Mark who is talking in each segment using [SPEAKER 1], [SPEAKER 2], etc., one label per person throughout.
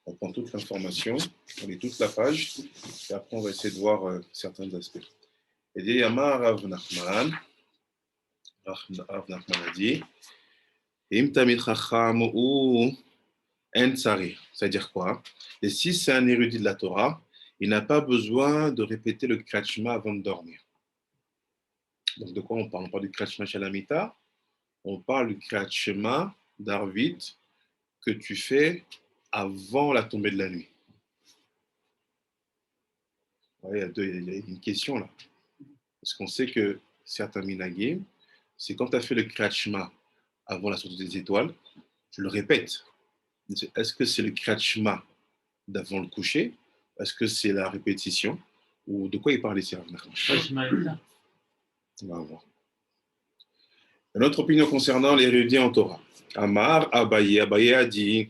[SPEAKER 1] On prend toute l'information, on lit toute la page, et après on va essayer de voir certains aspects. Et dit Amar Rav Nachman a dit Im Tamid Chacham ou En Tsari. C'est-à-dire quoi? Et si c'est un érudit de la Torah, il n'a pas besoin de répéter le Kriyat Shema avant de dormir. Donc de quoi on parle? On parle du Kriyat Shema Shalamita, on parle du Kriyat Shema d'Arvit que tu fais avant la tombée de la nuit. Ouais, il y a une question là. Parce qu'on sait que certains minagim, c'est quand tu as fait le Kriyat Shema avant la sortie des étoiles, tu le répètes. Est-ce que c'est le Kriyat Shema d'avant le coucher? Est-ce que c'est la répétition? Ou de quoi il parle ici? On va voir. Une autre opinion concernant l'érudit en Torah. Amar Abaye, Abaye a dit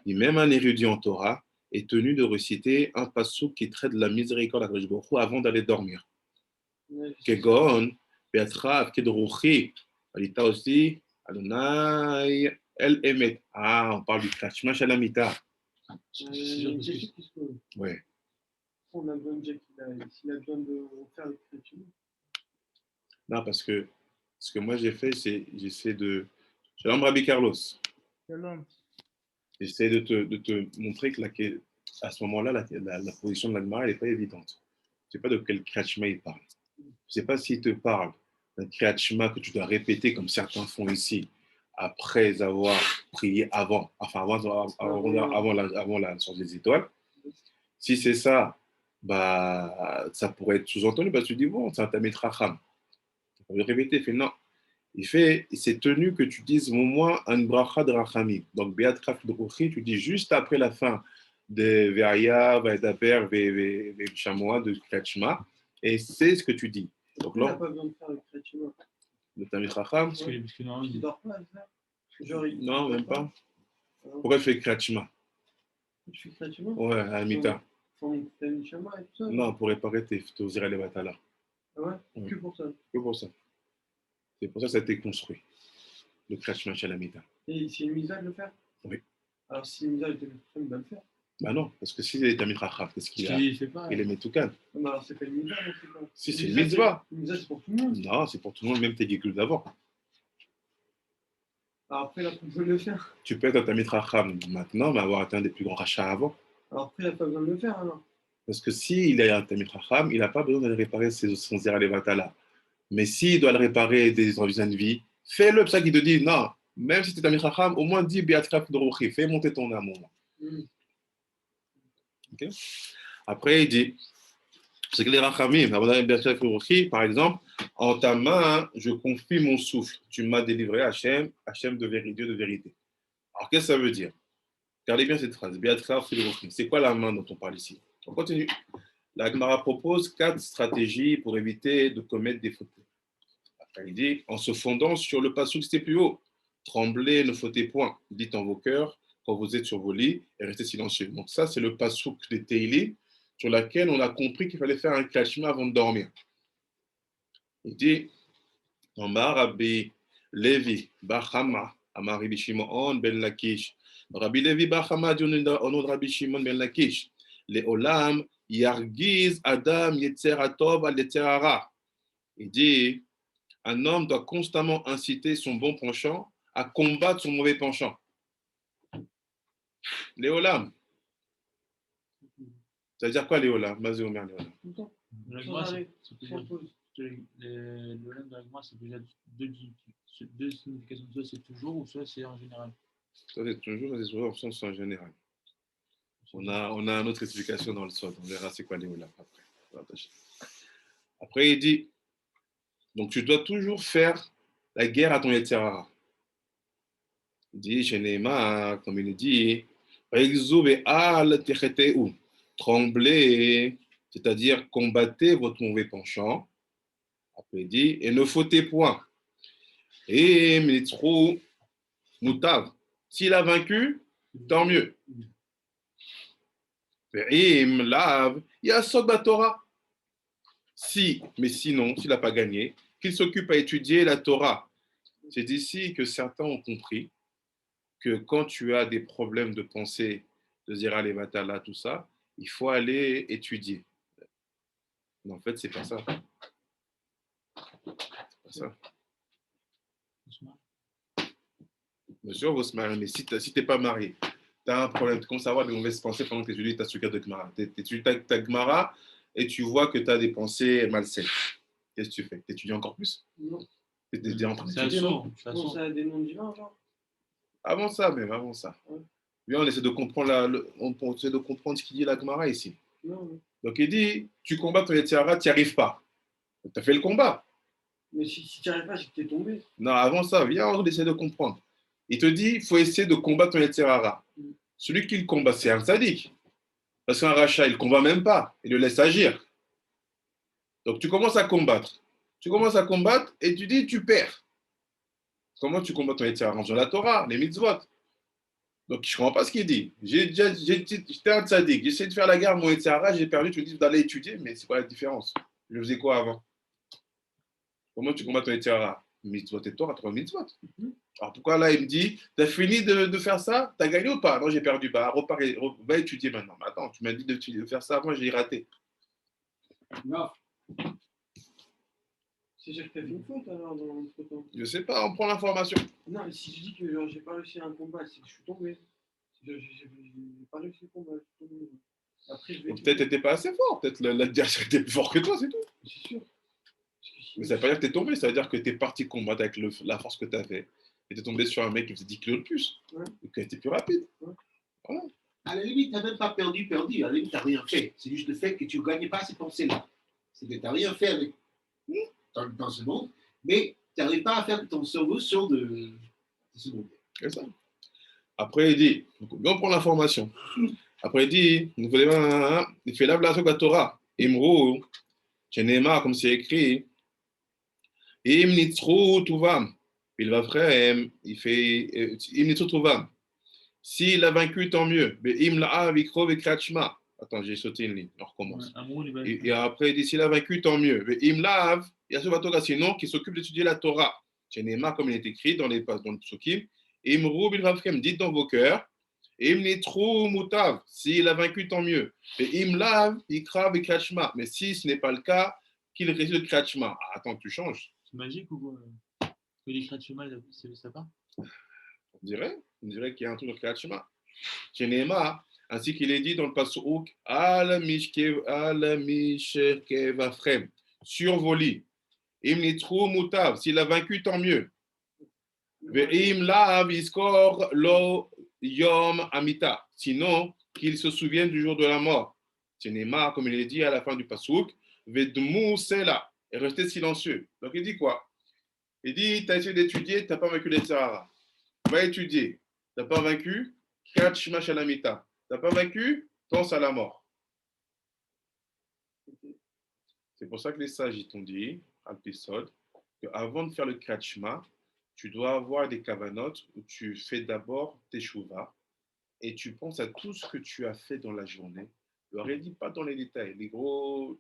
[SPEAKER 1] même un érudit en Torah est tenu de réciter un passouk qui traite de la miséricorde d'Akadosh Baruch Hu avant d'aller dormir. Kegon, Beatrav, Kedrouchi, Alita aussi, Adonai, El Emet. Ah, on parle du Krashma Shalamita. Oui.
[SPEAKER 2] On a besoin s'il a besoin de faire le Krashma.
[SPEAKER 1] Non, parce que ce que moi j'ai fait, c'est j'essaie de. Shalom Rabbi Carlos.
[SPEAKER 2] Shalom.
[SPEAKER 1] J'essaie de te montrer que à ce moment-là, la position de l'Agmara, elle n'est pas évidente. Je ne sais pas de quel Kriyat Shema il parle. Je ne sais pas s'il te parle d'un Kriyat Shema que tu dois répéter comme certains font ici, après avoir prié avant la sortie des étoiles. Si c'est ça, bah, ça pourrait être sous-entendu parce que tu dis, bon, c'est un Tamid Racham. On va répéter, il fait non. C'est tenu que tu dises au moins un bracha de Rachamim. Donc, Beat Kaf Drochi, tu dis juste après la fin de Ve'aya, Ve'edaber, Ve'chamoa, de Kriyat, et c'est ce que tu dis. Donc
[SPEAKER 2] là, il n'a pas besoin de faire le Kriyat.
[SPEAKER 1] Le Tamid Racham?
[SPEAKER 2] Parce que non, il ne dort pas, ça.
[SPEAKER 1] Non, même pas. Pourquoi tu fais Kriyat?
[SPEAKER 2] Tu fais Kriyat?
[SPEAKER 1] Ouais, à Amita.
[SPEAKER 2] Pour Tamid Shama et tout ça?
[SPEAKER 1] Non, pour réparer tes Ozira Levatala.
[SPEAKER 2] Ah ouais? Que pour ça?
[SPEAKER 1] Que pour ça. C'est pour ça que ça a été construit, le Kriyat Shalamita.
[SPEAKER 2] Et c'est une misa de le faire?
[SPEAKER 1] Oui.
[SPEAKER 2] Alors si une misa de le faire, il va le faire?
[SPEAKER 1] Bah non, parce que s'il est Tamid Racham, qu'est-ce qu'il a? Il est Metoukan.
[SPEAKER 2] Non, alors c'est pas une misa, non, c'est quoi?
[SPEAKER 1] Si, c'est une mitzvah.
[SPEAKER 2] Une misa, c'est pour tout le monde?
[SPEAKER 1] Non, c'est pour tout le monde, même tes guégules d'avant.
[SPEAKER 2] Alors après, là, on peut le faire.
[SPEAKER 1] Tu peux être un Tamid Racham maintenant, mais avoir atteint des plus grands rachats avant.
[SPEAKER 2] Alors après, il n'a pas besoin de le faire, alors?
[SPEAKER 1] Parce que s'il est un Tamid Racham, il n'a pas besoin d'aller réparer son Zera Levatala. Mais s'il doit le réparer des envies de vie, fais-le. C'est ça qu'il te dit, non, même si tu es Tamid Racham, au moins dis Beatraf Dorochi, fais monter ton âme au moins. Okay? Après, il dit, c'est que les Rachamim, par exemple, en ta main, je confie mon souffle. Tu m'as délivré, Hachem, Hachem de vérité, Dieu de vérité. Alors, qu'est-ce que ça veut dire? Regardez bien cette phrase. C'est quoi la main dont on parle ici? On continue. La Gemara propose 4 stratégies pour éviter de commettre des fautes. Après, il dit, en se fondant sur le passouk, c'était plus haut. Tremblez, ne fautez point. Dites en vos cœurs quand vous êtes sur vos lits et restez silencieux. Donc ça, c'est le passouk des Teili sur laquelle on a compris qu'il fallait faire un klashma avant de dormir. Il dit, Amar Rabbi Levi Bachama, Amar Rabbi Shimon ben Lakish. Rabbi Levi Bachama dit au nom de Rabbi Shimon ben Lakish, les olam yargiz adam yetzer atov al yetzer hara. Il dit, un homme doit constamment inciter son bon penchant à combattre son mauvais penchant. Léolam. Ça veut dire quoi, Léolam? Mazé Omer, Léolam.
[SPEAKER 2] L'olam de l'agma, c'est déjà deux significations. Soit c'est toujours ou soit c'est en général.
[SPEAKER 1] Soit c'est toujours, soit c'est souvent, soit c'est en général. On a une autre explication dans le sort. On verra c'est quoi Léolam après. Après, il dit, donc tu dois toujours faire la guerre à ton Yetzirah. Il dit, chez Neymar, comme il dit, tremblez, c'est-à-dire combattez votre mauvais penchant. Après, il dit, et ne fautez point. Et Mitzrou Moutav, s'il a vaincu, tant mieux. Lav, il y a Sod Torah. Si, mais sinon, s'il n'a pas gagné, qu'il s'occupe à étudier la Torah. C'est d'ici que certains ont compris que quand tu as des problèmes de pensée, de Zira Levatala, tout ça, il faut aller étudier. Mais en fait, c'est pas ça. C'est pas ça. Bien sûr, vous se mariez, mais si tu n'es pas marié, tu as un problème, tu commences à avoir des mauvaises pensées pendant que tu étudies ta sukkah de Gemara. Tu étudies ta Gemara et tu vois que tu as des pensées malsaines. Qu'est-ce que tu fais? Tu étudies encore plus?
[SPEAKER 3] Non.
[SPEAKER 1] Tu es en train
[SPEAKER 2] C'est
[SPEAKER 1] d'étudier, non?
[SPEAKER 2] assaut. C'est
[SPEAKER 3] Bon,
[SPEAKER 2] assaut.
[SPEAKER 3] ça a des noms divins, genre.
[SPEAKER 1] Avant ça, même, avant ça.
[SPEAKER 3] Ouais.
[SPEAKER 1] Bien, on essaie de comprendre, on essaie de comprendre ce qu'il dit la Gemara ici.
[SPEAKER 3] Non, non.
[SPEAKER 1] Donc il dit, tu combats ton Yetzirah, tu n'y arrives pas. Tu as fait le combat.
[SPEAKER 3] Mais si tu n'y arrives pas, c'est que tu es tombé.
[SPEAKER 1] Non, avant ça, viens, on essaie de comprendre. Il te dit, il faut essayer de combattre ton Yetzirah.
[SPEAKER 3] Mm.
[SPEAKER 1] Celui qui le combat, c'est un sadique. Parce qu'un rachat, il ne combat même pas. Il le laisse agir. Donc tu commences à combattre. Tu commences à combattre et tu dis, tu perds. Comment tu combats ton Yetzirah? En faisant la Torah, les mitzvot. Donc je ne comprends pas ce qu'il dit. J'étais un sadique. J'essaie de faire la guerre, mon Yetzirah, j'ai perdu. Tu me dis d'aller étudier, mais c'est quoi la différence? Je faisais quoi avant? Comment tu combats ton Yetzirah? Mitzvot et Torah, trois mitzvot. Alors pourquoi là, il me dit, tu as fini de faire ça? Tu as gagné ou pas? Non, j'ai perdu. Bah, va étudier maintenant. Mais attends, tu m'as dit de faire ça avant, j'ai raté.
[SPEAKER 3] Non. C'est sûr que tu as fait une faute alors dans l'entretemps.
[SPEAKER 1] Je sais pas, on prend l'information.
[SPEAKER 3] Non, mais si je dis que genre, j'ai pas réussi un combat, c'est que je suis tombé. J'ai pas réussi le combat, je suis tombé. Après, je vais.
[SPEAKER 1] Peut-être tu n'étais pas assez fort. Peut-être l'adversaire était plus fort que toi, c'est tout.
[SPEAKER 3] C'est sûr.
[SPEAKER 1] Mais ça ne veut pas dire que tu es tombé, ça veut dire que tu es parti combattre avec la force que tu avais. Et tu es tombé sur un mec qui faisait 10 kilos de plus.
[SPEAKER 3] Ouais.
[SPEAKER 1] Et qui était plus rapide.
[SPEAKER 3] Ouais.
[SPEAKER 1] Voilà.
[SPEAKER 4] À la limite, tu n'as même pas perdu. À la limite, tu n'as rien fait. C'est juste le fait que tu ne gagnais pas ces pensées-là. C'est que tu n'as rien fait avec, dans ce monde, mais tu n'arrives pas à faire que ton cerveau sorte de ce monde.
[SPEAKER 1] C'est ça. Après, il dit, on prend l'information. Après, il dit, il fait l'ablation de la Torah. Imrou, Chenema, comme c'est écrit, Im nitzru tuvam. Il va frère, il fait Im nitzru tuvam. S'il a vaincu, tant mieux. Mais im la'av ikro vekratchma. Attends, j'ai sauté une ligne, on recommence. Et après, il dit s'il a vaincu, tant mieux. Mais im la'av, il y a ce Torah, sinon, qui s'occupe d'étudier la Torah. Chenema, comme il est écrit dans les psukim. Imru bilravchem, dites dans vos cœurs. Im nitru mutav. S'il a vaincu, tant mieux. Mais im la'av ikra vekratchma. Mais si ce n'est pas le cas, qu'il récite le kratchma. Ah, attends, tu changes.
[SPEAKER 2] C'est magique ou quoi? Que les Kratchema, c'est ça pas?
[SPEAKER 1] On dirait qu'il y a un truc dans le Kratchma. Chez Néma, ainsi qu'il est dit dans le Passouk, Al Mishkevafrem, sur vos lits. Im nitru mutav, s'il a vaincu, tant mieux. Ve'im la'av iskor lo yom amita, sinon qu'il se souvienne du jour de la mort. Chez Néma, comme il est dit à la fin du Passouk, Ve'dmu sela, et restez silencieux. Donc il dit quoi? Il dit, tu as essayé d'étudier, tu n'as pas vaincu les Sahara. Va étudier. Tu n'as pas vaincu, Kachma Shalamita. Tu n'as pas vaincu, pense à la mort. C'est pour ça que les sages ils t'ont dit, Alpisod, qu'avant de faire le Kachma, tu dois avoir des kavanotes où tu fais d'abord tes chouvas et tu penses à tout ce que tu as fait dans la journée. Je leur ai dit pas dans les détails, les grosses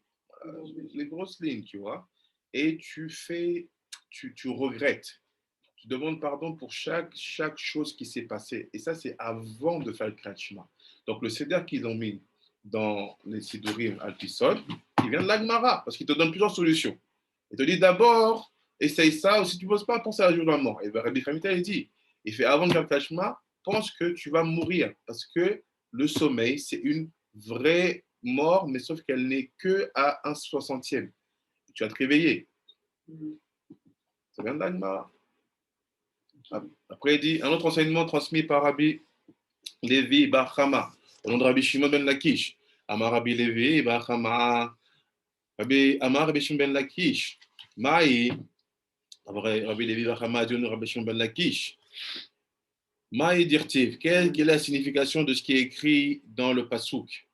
[SPEAKER 1] lignes, tu vois. Et tu regrettes. Tu demandes pardon pour chaque chose qui s'est passée. Et ça, c'est avant de faire le Kratchma. Donc, le Seder qu'ils ont mis dans les Sidurim Al-Pisod, il vient de l'Agmara, parce qu'il te donne plusieurs solutions. Il te dit d'abord, essaye ça, ou si tu ne poses pas, pense à la jour de la mort. Et Rabbi Hamita, il dit, il fait avant de faire le Kratchma, pense que tu vas mourir, parce que le sommeil, c'est une vraie mort, mais sauf qu'elle n'est que à 1/60. Tu vas te réveiller. Ça vient de l'Agmara. Après, il dit un autre enseignement transmis par Rabbi Levi Bar Chama, au nom de Rabbi Shimon ben Lakish. Amar Rabbi Levi Bar Chama, Amar Rabbi Shimon ben Lakish. Maï, Rabbi Levi Bar Chama a dit au nom de Rabbi Shimon ben Lakish. Maï dirtiv, quelle est la signification de ce qui est écrit dans le Pasuk?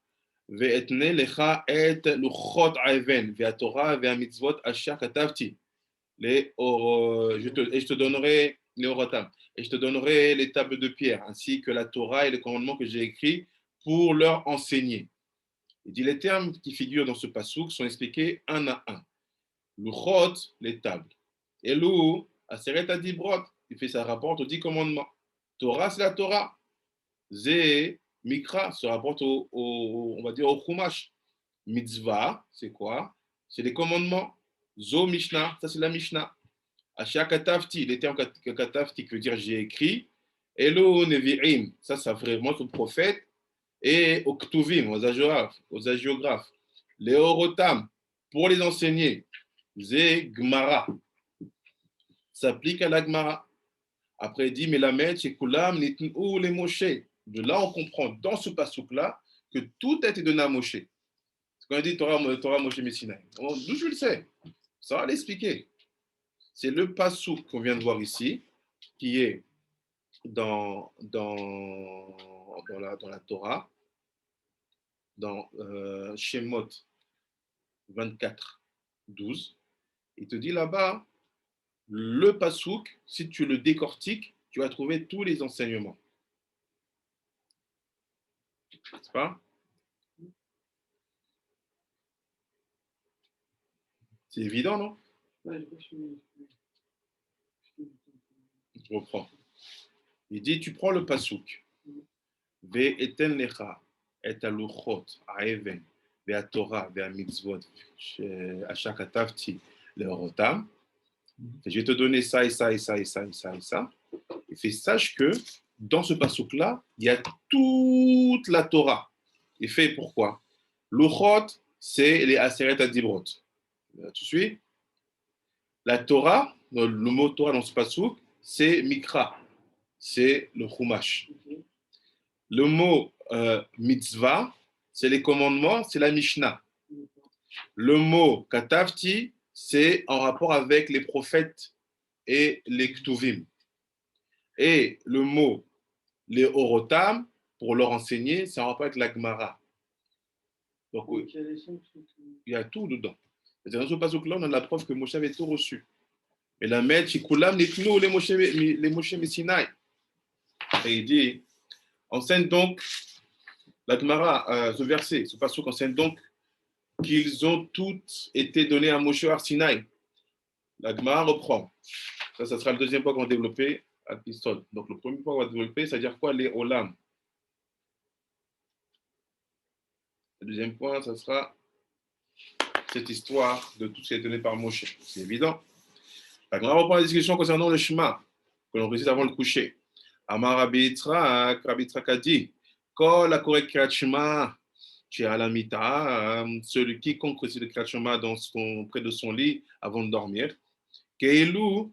[SPEAKER 1] Ve'etne lecha et luchot aven, ve'atorah ve'amitzvot asher katavti. Et je te donnerai les orotam, et je te donnerai les tables de pierre, ainsi que la Torah et les commandements que j'ai écrits pour leur enseigner. Il dit les termes qui figurent dans ce passouk sont expliqués un à un. Luchot, les tables. Elou, Aseret Adibrot, il fait ça rapporte aux 10 commandements. Torah, c'est la Torah. Zé, Mikra, se rapporte on va dire au Chumash. Mitzvah, c'est quoi? C'est les commandements. Zo, Mishnah, ça c'est la Mishnah. Asha Katafti, les termes Katafti, qui veut dire j'ai écrit. Elo Nevi'im, ça vraiment au prophète. Et au Ktuvim, aux agiographes. Les Orotam, pour les enseigner. Zé, Gmara, s'applique à la Gemara. Après, il dit, mais la Melamed, chez Kulam, ou les Moshe. De là, on comprend dans ce passouk-là que tout a été donné à Moshe. Quand on dit Torah Moshe Messinaï, d'où je le sais? Ça va l'expliquer. C'est le passouk qu'on vient de voir ici, qui est dans la Torah, dans Shemot 24, 12. Il te dit là-bas, le passouk, si tu le décortiques, tu vas trouver tous les enseignements. C'est pas? C'est évident, non? Je reprends. Il dit, tu prends le passouk. Ve eten lecha et aluchot aeven ve atorah ve mitzvot asher katavti leorotam. Je vais te donner ça et ça et ça et ça et ça et ça. Et fait sache que dans ce passouk-là, il y a toute la Torah. Et fait pourquoi? Luchot, c'est les Aseret Adibrot. Tu suis? La Torah, le mot Torah dans ce passouk, c'est Mikra, c'est le Chumash. Le mot mitzvah, c'est les commandements, c'est la Mishnah. Le mot Katavti, c'est en rapport avec les prophètes et les Ktuvim. Et le mot les Orotam, pour leur enseigner, c'est en rapport avec la Gemara. Donc, oui, il y a tout dedans. Dans ce passage-là, on a la preuve que Moshe avait tout reçu. Et la Melamed, Shikulam, les Moshe Messinaï. Et il dit, enseigne donc, la Gemara, ce verset, ce passage enseigne donc qu'ils ont toutes été donnés à Moshe Arsinaï. La Gemara reprend. Ça sera le deuxième point qu'on va développer à l'épistole. Donc, le premier point qu'on va développer, c'est-à-dire quoi? Les Olam. Le deuxième point, ça sera cette histoire de tout ce qui est donné par Moshe. C'est évident. La Gemara reprend la discussion concernant le Shema, que l'on récite avant le coucher. Amar Rabbi Yitzhak a dit, Kol hakorek Kriyat Shema, She'alamita, celui qui récite le Kriyat Shema près de son lit avant de dormir, Keilu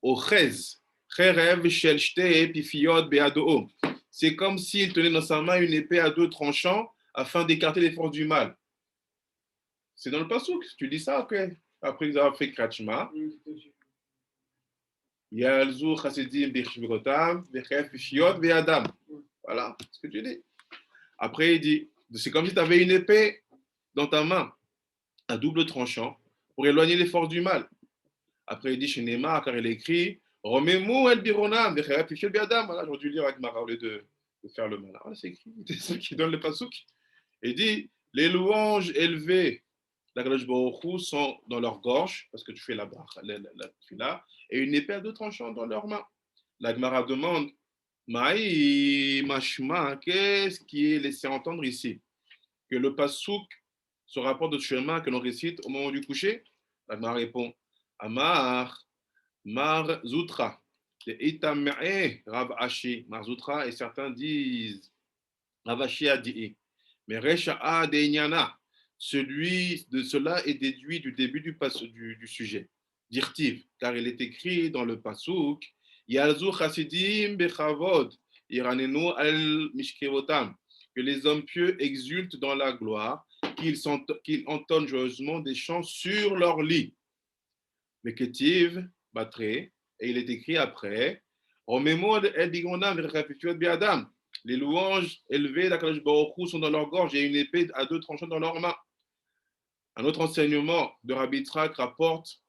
[SPEAKER 1] Ochez, Cherev Shel Shtei Pifiyot Be'ado. C'est comme s'il tenait dans sa main une épée à 2 tranchants afin d'écarter les forces du mal. C'est dans le passouk. Tu dis ça, ok. Après ils ont fait Kriyat Shema. Yalzu Chassidim Bechvirotam, Bechef Pifiyot Be'adam. Voilà ce que tu dis. Après, il dit, c'est comme si tu avais une épée dans ta main, à double tranchant, pour éloigner les forces du mal. Après, il dit, chez Neymar, car il écrit, Romemu el bironam, Bechef Pifiyot Be'adam. Voilà, j'aurais dû lire avec Mara au lieu de faire le mal. Voilà, c'est écrit. C'est ceux qui donnent le pasouk. Il dit, les louanges élevées d'Akadosh Baruch Hu sont dans leur gorge, parce que tu fais la tefila, et une épée à 2 tranchants dans leurs mains. La Gemara demande, Maï, Mashma, qu'est-ce qui est laissé entendre ici? Que le pasouk se rapporte de chemin que l'on récite au moment du coucher? La Gemara répond, Amar, Mar Zutra, Rav Ashi, Mar Zutra, et certains disent, Rav Ashi a dit, mais Resha'a de Inyana, celui de cela est déduit du début du sujet. Dirtiv, car il est écrit dans le pasouk, Yalzu Chassidim Bechavod, Iranenu al Mishkevotam, que les hommes pieux exultent dans la gloire, qu'ils entonnent joyeusement des chants sur leur lit. Meketiv, Batre, et il est écrit après, Romemod el Bigonam Verchafifiot Biadam, les louanges élevées d'Akadosh Baruch Hu sont dans leur gorge et une épée à 2 tranchants dans leurs mains. Un autre enseignement de Rabbi Yitzhak rapporte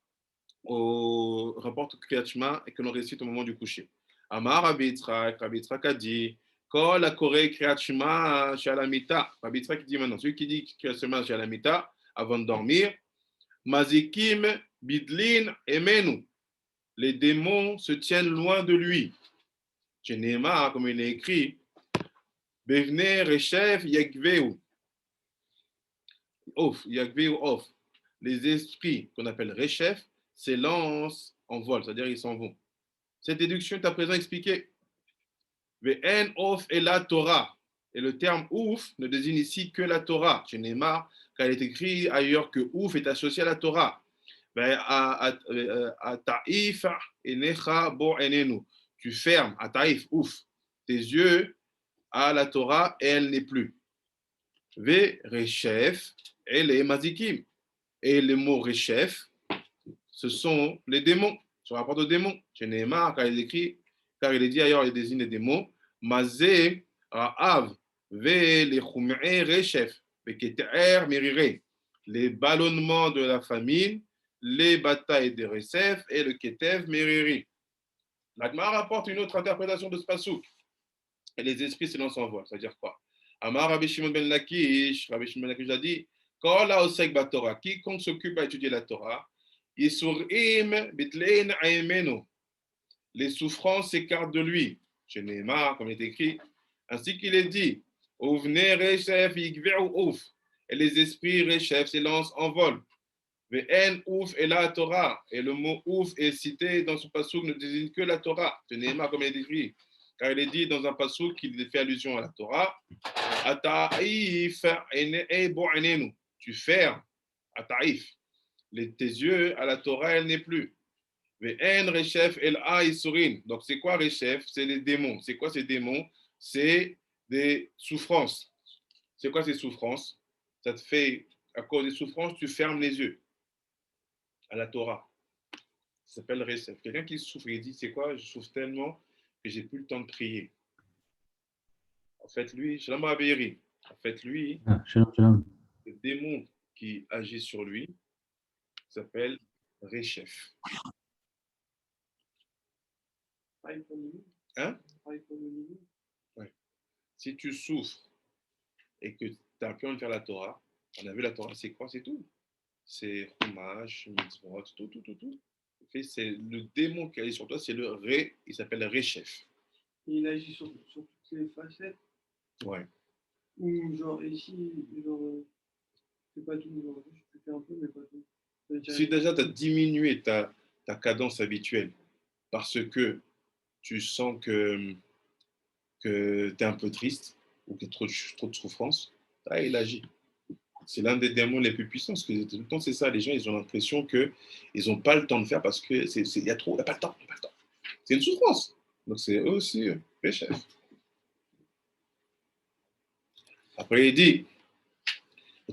[SPEAKER 1] Kriyat Shema et que l'on récite au moment du coucher. Amar Rabbi Yitzhak a dit, Kol hakorek Kriyat Shema she'alamita. Rabbi Yitzhak dit maintenant, celui qui dit Kriyat Shema she'alamita avant de dormir, Mazikim, Bidlin, Emenu. Les démons se tiennent loin de lui. Chez Néma, comme il est écrit, Bevne, Rechef, Yekveu. Off, Yekveu, off. Les esprits qu'on appelle Rechef s'élancent en vol, c'est-à-dire ils s'en vont. Cette déduction est à présent expliquée. Ve'en off est la Torah. Et le terme ouf ne désigne ici que la Torah. Chez Neymar, car il est écrit ailleurs que ouf est associé à la Torah. Taif et necha bo enenu. Tu fermes, à taif, ouf, tes yeux à la Torah et elle n'est plus. Ve rechef et les mazikim. Et le mot rechef, ce sont les démons. Ce rapport de démons. Chez Neymar, car il est écrit, car il est dit ailleurs, il désigne les démons. Mazé, ra'av, ve les chum'e rechef, ve keter merire. Les ballonnements de la famine, les batailles des Recef et le Ketev Meriri. L'Agmara rapporte une autre interprétation de ce pasouk. Et les esprits s'élancent en vol. C'est-à-dire quoi? Amar Rabbi Shimon ben Lakish a dit, Kola osek batora, quiconque s'occupe à étudier la Torah, Yisurim bitlein aemeno. Les souffrances s'écartent de lui. Chez Neymar, comme il est écrit, ainsi qu'il est dit, Ovne Rechef yigve'u ouf. Et les esprits Rechef s'élancent en vol. Ve'en ouf et la Torah. Et le mot ouf est cité dans ce passouk ne désigne que la Torah. Ce n'est pas comme il est écrit. Car il est dit dans un passouk qu'il fait allusion à la Torah. Ataif enenu. Tu fermes. Ataif. Tes yeux à la Torah, elle n'est plus. Ve'en rechef el isurin. Donc c'est quoi rechef? C'est les démons. C'est quoi ces démons? C'est des souffrances. C'est quoi ces souffrances? Ça te fait, à cause des souffrances, tu fermes les yeux à la Torah. Ça s'appelle Recef. Quelqu'un qui souffre, il dit, c'est quoi? Je souffre tellement que j'ai plus le temps de prier. En fait, lui, Shalom Abéiri, en fait, lui,
[SPEAKER 2] Shalom.
[SPEAKER 1] le démon qui agit sur lui s'appelle Rechef. Hein? Ouais. Si tu souffres et que tu as plus envie de faire la Torah, on a vu la Torah, c'est quoi? C'est tout. C'est Chumash, Mitzvot, tout. C'est le démon qui agit sur toi, c'est le Ré, il s'appelle Rechef.
[SPEAKER 3] Il agit sur toutes les facettes.
[SPEAKER 1] Ouais.
[SPEAKER 3] Ou genre ici, genre, c'est pas tout, genre, je peux faire un peu, mais pas tout.
[SPEAKER 1] Si déjà tu as diminué ta cadence habituelle parce que tu sens que tu es un peu triste ou qu'il y a trop de souffrance, là, il agit. C'est l'un des démons les plus puissants. Parce que tout le temps, c'est ça. Les gens, ils ont l'impression qu'ils n'ont pas le temps de faire parce qu'il y a trop, il n'y a pas le temps. C'est une souffrance. Donc, c'est eux aussi les chefs. Après, il dit,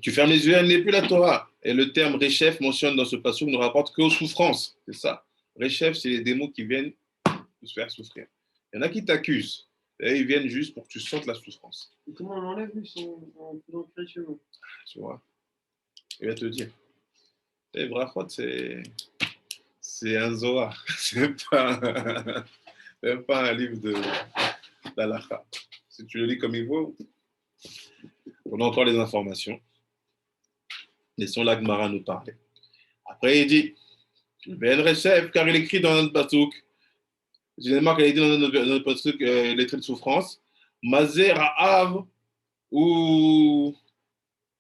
[SPEAKER 1] tu fermes les yeux, elle n'est plus la Torah. Et le terme Rechef mentionne dans ce passage ne rapporte qu'aux souffrances. C'est ça. Rechef, c'est les démons qui viennent te faire souffrir. Il y en a qui t'accusent. Et ils viennent juste pour que tu sentes la souffrance.
[SPEAKER 3] Et comment on l'enlève, lui, en faisant créer chez nous?
[SPEAKER 1] Tu vois. Il va te dire. Et Brachot, c'est un Zohar. C'est pas un livre d'Alacha. Si tu le lis comme il faut, on a encore les informations. Laissons l'Agmara nous parler. Après, il dit, Ben Rechef, car il écrit dans notre pasouk, généralement, quand il dit dans notre pasouk, les traits de souffrance, Mazé Ra'av ou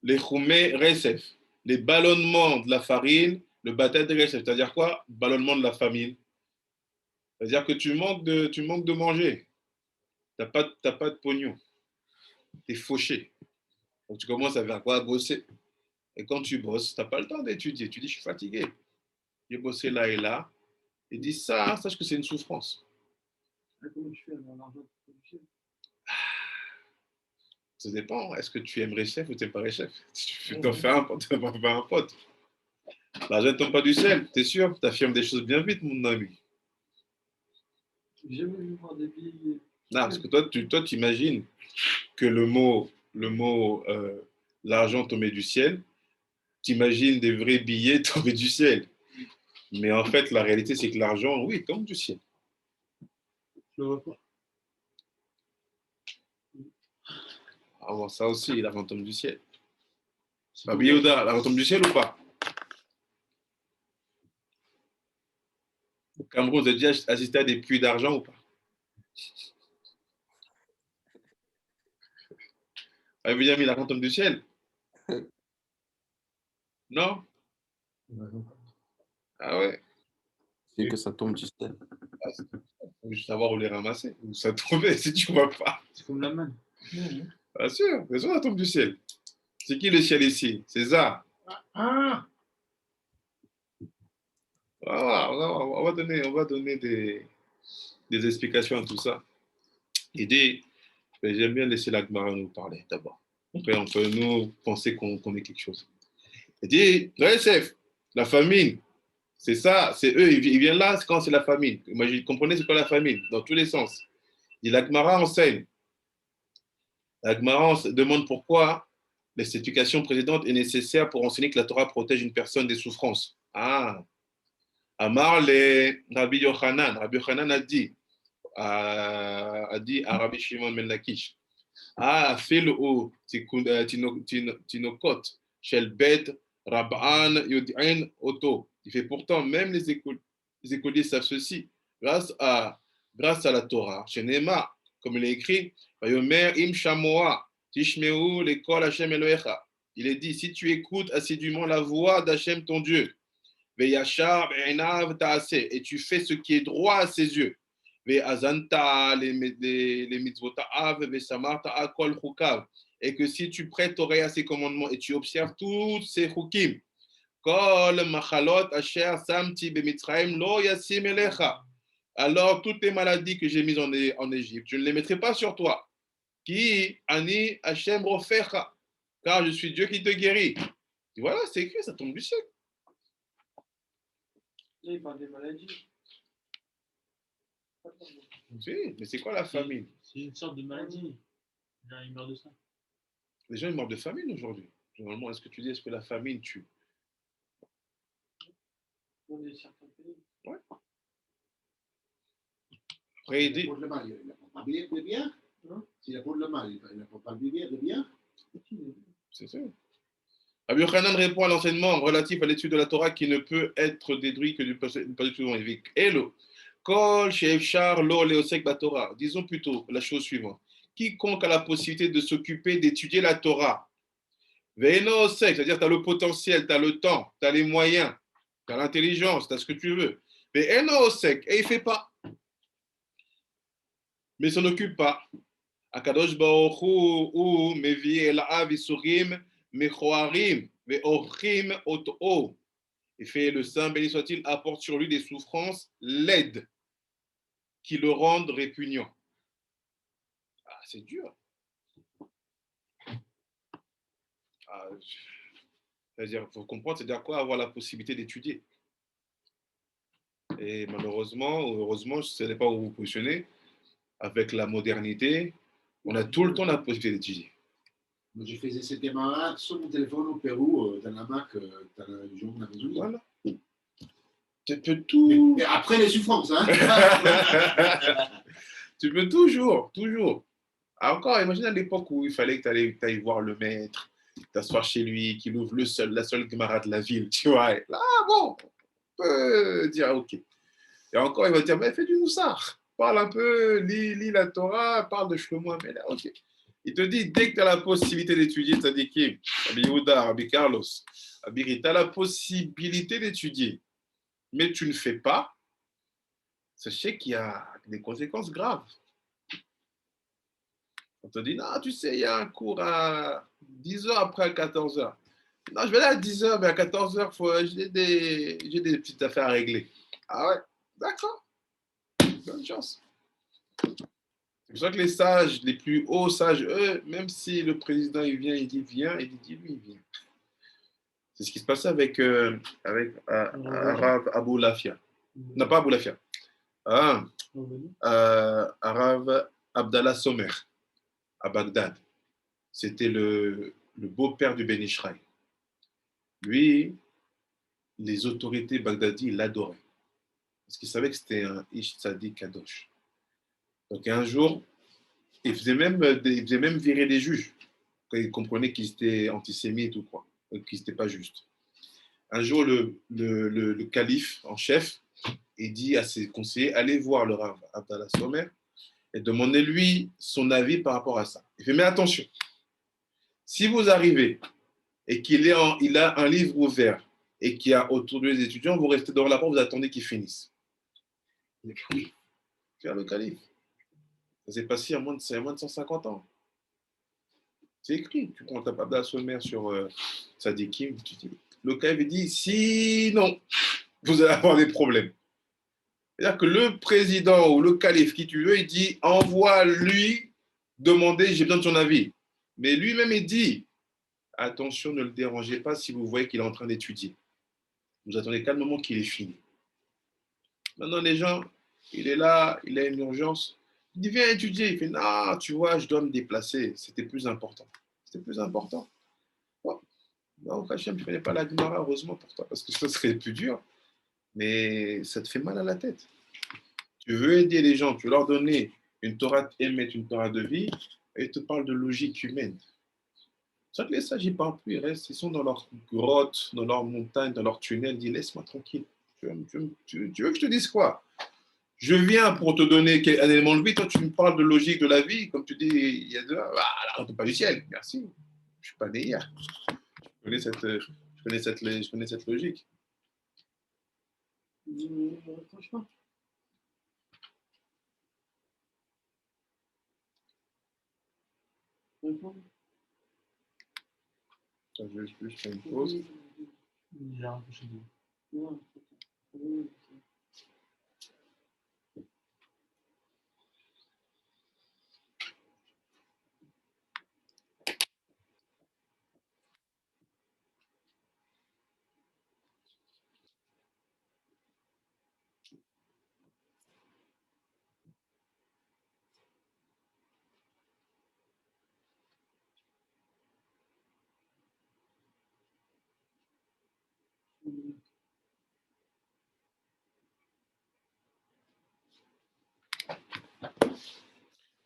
[SPEAKER 1] les Choumé Rechef, les ballonnements de la farine, le bataille de Rechef. C'est-à-dire quoi? Ballonnement de la famine. C'est-à-dire que tu manques de manger. Tu n'as pas de pognon. Tu es fauché. Donc tu commences à faire quoi? Bosser. Et quand tu bosses, tu n'as pas le temps d'étudier. Tu dis, je suis fatigué. J'ai bossé là et là. Il dit ça, sache que c'est une souffrance.
[SPEAKER 3] Comment tu fais avoir l'argent pour produire?
[SPEAKER 1] Ça dépend. Est-ce que tu aimerais chef ou tu n'aimes pas les chefs? Tu t'en fais un pote, tu n'en fais pas un pote. L'argent ne tombe pas du ciel, t'es sûr? Tu affirmes des choses bien vite, mon ami.
[SPEAKER 3] J'ai jamais vu voir des billets.
[SPEAKER 1] Non, parce que toi, tu imagines que le mot l'argent tombé du ciel, tu imagines des vrais billets tombés du ciel. Mais en fait, la réalité, c'est que l'argent, oui, tombe du ciel.
[SPEAKER 3] Je le vois pas.
[SPEAKER 1] Ah bon, ça aussi, l'argent tombe du ciel. C'est pas Yehuda, l'argent tombe du ciel ou pas? Cameroun, vous avez déjà assisté à des puits d'argent ou pas? Avez-vous déjà mis la tombe du ciel? Non? Ah ouais?
[SPEAKER 5] C'est que ça tombe du ciel.
[SPEAKER 1] Ah, faut juste savoir où les ramasser, où ça tomber si tu vois pas.
[SPEAKER 2] C'est comme la manne.
[SPEAKER 1] Bien sûr, la tombe du ciel. C'est qui le ciel ici? César.
[SPEAKER 4] Ah,
[SPEAKER 1] On va donner des explications à tout ça. Et j'aime bien laisser la Gemara nous parler d'abord. Après, on peut nous penser qu'on connaît quelque chose. Il dit, Yosef, la famine, c'est ça, c'est eux, ils viennent là quand c'est la famine. Imaginez, comprenez c'est quoi la famine, dans tous les sens. Et la Gemara enseigne. La Gemara demande pourquoi la certification précédente est nécessaire pour enseigner que la Torah protège une personne des souffrances. Ah, Amar le Rabbi Yochanan. Rabbi Yochanan a dit à Rabbi Shimon ben Lakish, אפילו תינוקות של בית רבן יודעין אותו. Il fait pourtant, même les écoliers savent ceci, grâce à la Torah, שנאמר, comme il est écrit, ויאמר אם שמוע תשמעו לקול השם אלוהיך. Il est dit, si tu écoutes assidûment la voix d'Hachem ton Dieu, וישר בעיניו תעשה, et tu fais ce qui est droit à ses yeux, Ve'azanta les mitzvota'av ve'samarta'a kol chukav. Et que si tu prêtes oreille à ses commandements et tu observes tous ces chukim, kol machalot asher samti b'mitzrayim lo yasim elecha. Alors toutes les maladies que j'ai mises en Égypte, je ne les mettrai pas sur toi. Ki ani Hashem rofecha, car je suis Dieu qui te guérit. Et voilà, c'est écrit, ça tombe du ciel.
[SPEAKER 3] Là, il parle des maladies.
[SPEAKER 1] Si, mais c'est quoi la famine?
[SPEAKER 2] C'est une sorte de maladie. Là, il meurt de ça.
[SPEAKER 1] Les gens ils meurent de famine aujourd'hui. Généralement, est-ce que la famine tue?
[SPEAKER 3] Dans certains pays.
[SPEAKER 1] Ouais. Après, il dit.
[SPEAKER 4] pour le mal, il n'a pas de bien. S'il a pour le mal, il n'a pas de bien.
[SPEAKER 1] C'est ça. Rabbi Yochanan répond à l'enseignement relatif à l'étude de la Torah qui ne peut être déduit que du passage suivant. Hello. Kol she'efshar lo leosek batorah. Disons plutôt la chose suivante. Quiconque a la possibilité de s'occuper d'étudier la Torah, ve'eno osek, c'est-à-dire tu as le potentiel, tu as le temps, tu as les moyens, tu as l'intelligence, tu as ce que tu veux. Ve'eno osek, et il ne fait pas. Mais il ne s'en occupe pas. Akadosh Baruch Hu mevi el'av isurim mechoarim ve'orchim oto. Et fait le Saint, béni soit-il, apporte sur lui des souffrances laides qui le rendent répugnant. Ah, c'est dur. Ah, c'est-à-dire, il faut comprendre, c'est-à-dire quoi avoir la possibilité d'étudier. Et malheureusement, ou heureusement, ce n'est pas où vous vous positionnez, avec la modernité, on a tout le temps la possibilité d'étudier.
[SPEAKER 4] Moi, je faisais cette démarche sur mon téléphone au Pérou, dans la Mac, dans le jour de la maison.
[SPEAKER 1] Voilà. Tu peux tout.
[SPEAKER 4] Mais après les souffrances, hein.
[SPEAKER 1] Tu peux toujours. Encore, imagine à l'époque où il fallait que tu ailles voir le maître, t'asseoir chez lui, qu'il ouvre la seule Gemara de la ville, tu vois. Et là, bon, on peut dire OK. Et encore, il va te dire, mais fais du moussard. Parle un peu, lis la Torah, parle de Shlomo Améler, OK. Il te dit, dès que tu as la possibilité d'étudier, Tzadikim, Rabbi Yehuda, Rabbi Carlos, Rabbi, tu as la possibilité d'étudier, mais tu ne fais pas, sachez qu'il y a des conséquences graves. On te dit, non, tu sais, il y a un cours à 10h après à 14h. Non, je vais aller à 10h, mais à 14h, j'ai des petites affaires à régler. Ah ouais, d'accord. Bonne chance. C'est pour ça que les sages, les plus hauts sages, eux, même si le président il vient, il dit viens, il dit lui, il vient. C'est ce qui se passait avec Arav Abou Lafia. Non, pas Abou Lafia. Arav Abdallah Somer à Bagdad. C'était le beau-père du Ben Ishraï. Lui, les autorités bagdadies l'adoraient. Parce qu'ils savaient que c'était un Ish Tzadi Kadosh. Donc un jour, il faisait même virer des juges quand ils comprenaient qu'ils étaient antisémites ou quoi, qu'ils n'étaient pas justes. Un jour, le calife en chef, il dit à ses conseillers, allez voir le Rav Abdallah Sommer et demandez-lui son avis par rapport à ça. Il fait, mais attention, si vous arrivez et il a un livre ouvert et qu'il y a autour de les étudiants, vous restez devant la porte, vous attendez qu'ils finissent. Le calife. Faire le calife. Ça s'est passé il y a moins de 150 ans. C'est écrit. Tu prends ta Abdallah Sommer sur Sadikim, tu dis, le calife dit, sinon, vous allez avoir des problèmes. C'est-à-dire que le président ou le calife, qui tu veux, il dit, envoie-lui demander, j'ai besoin de ton avis. Mais lui-même, il dit, attention, ne le dérangez pas si vous voyez qu'il est en train d'étudier. Vous attendez calmement qu'il ait fini. Maintenant, les gens, il est là, il a une urgence. Il dit, viens étudier. Il fait, non, tu vois, je dois me déplacer. C'était plus important. C'était plus important. Bon. Non, Hachem, tu ne connais pas la Gemara, heureusement pour toi, parce que ça serait plus dur. Mais ça te fait mal à la tête. Tu veux aider les gens, tu veux leur donner une Torah émettre une Torah de vie, et ils te parlent de logique humaine. C'est vrai que les sages, ils ne parlent plus, ils restent, ils sont dans leur grotte, dans leur montagne, dans leur tunnel, ils disent laisse-moi tranquille. Tu veux que je te dise quoi? Je viens pour te donner un élément de vie, toi tu me parles de logique de la vie, comme tu dis, il y a deux, on ne pas du ciel, merci. Je ne suis pas né hier. Je connais cette logique.
[SPEAKER 3] Franchement.
[SPEAKER 1] Je fais une pause.
[SPEAKER 2] Il a un peu chez nous.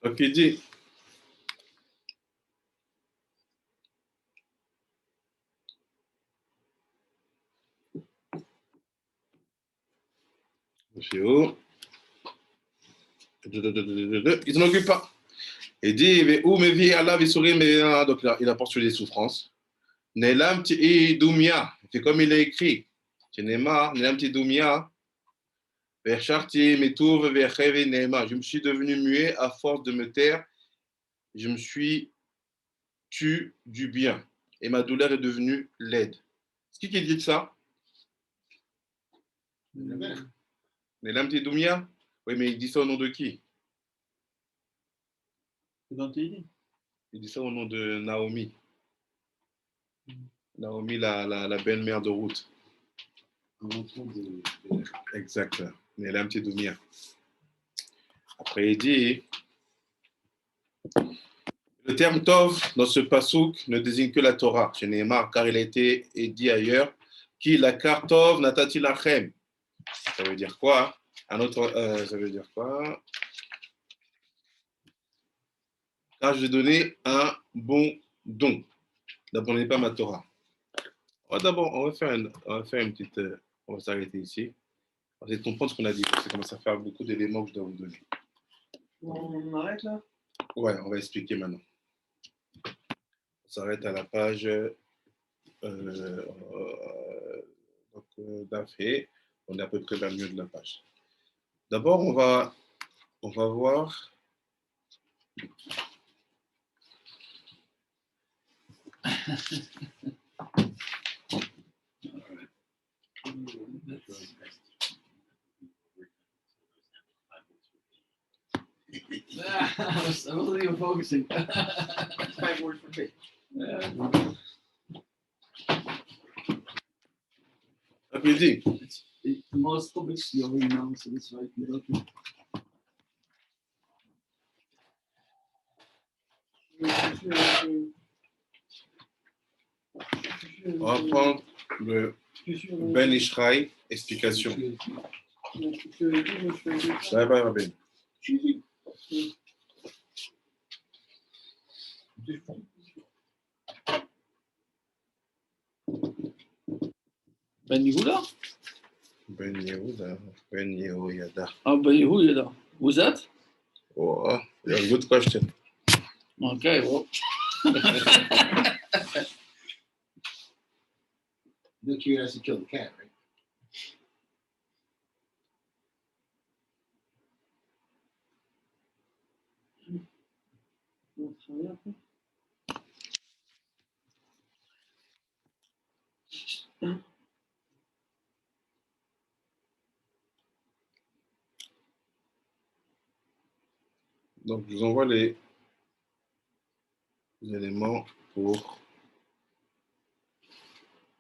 [SPEAKER 1] Donc il dit, il s'en occupe pas. Il dit, où me vit Allah, donc il a poursuivi les souffrances. Nelam ti doumia, c'est comme il est écrit. Nelam ti doumia, vercharti metouv verchevi neema. Je me suis devenu muet à force de me taire. Je me suis tu du bien. Et ma douleur est devenue laide. C'est qui dit ça? Nelam ti doumia? Oui, mais il dit ça au nom de qui?
[SPEAKER 2] C'est dans tes idées.
[SPEAKER 1] Il dit ça au nom de Naomi. Naomi, la belle-mère de Ruth. Exact. Nelam ti doumia. Après, il dit, le terme Tov dans ce pasouk ne désigne que la Torah, chez Nehemar, car il a été dit ailleurs, qui la carte Tov natati lachem. Ça veut dire quoi? Ça veut dire quoi? Car je vais donner un bon don. N'abandonnez pas ma Torah. D'abord, on va faire une petite. On va s'arrêter ici. On va essayer de comprendre ce qu'on a dit. Ça commence à faire beaucoup d'éléments que je dois vous donner.
[SPEAKER 3] On arrête là?
[SPEAKER 1] Ouais, on va expliquer maintenant. On s'arrête à la page d'Afé. On est à peu près vers le milieu de la page. D'abord, on va voir.
[SPEAKER 2] I wasn't even focusing.
[SPEAKER 3] 5 words for faith.
[SPEAKER 1] Donc, il dit,
[SPEAKER 2] Most topics you already know, so that's why I can go through.
[SPEAKER 1] on va prendre le Ben Ishraï, explication. Ça va, Ben.
[SPEAKER 2] Ben Yehuda?
[SPEAKER 1] Ben Yehuda, Ben Yehoyada.
[SPEAKER 6] Ah, ben Yehuda. Vous êtes?
[SPEAKER 1] Oh, you're a good question.
[SPEAKER 6] Okay, well.
[SPEAKER 4] No curiosity killed the cat, right?
[SPEAKER 3] On va travailler après.
[SPEAKER 1] Donc, je vous envoie les éléments pour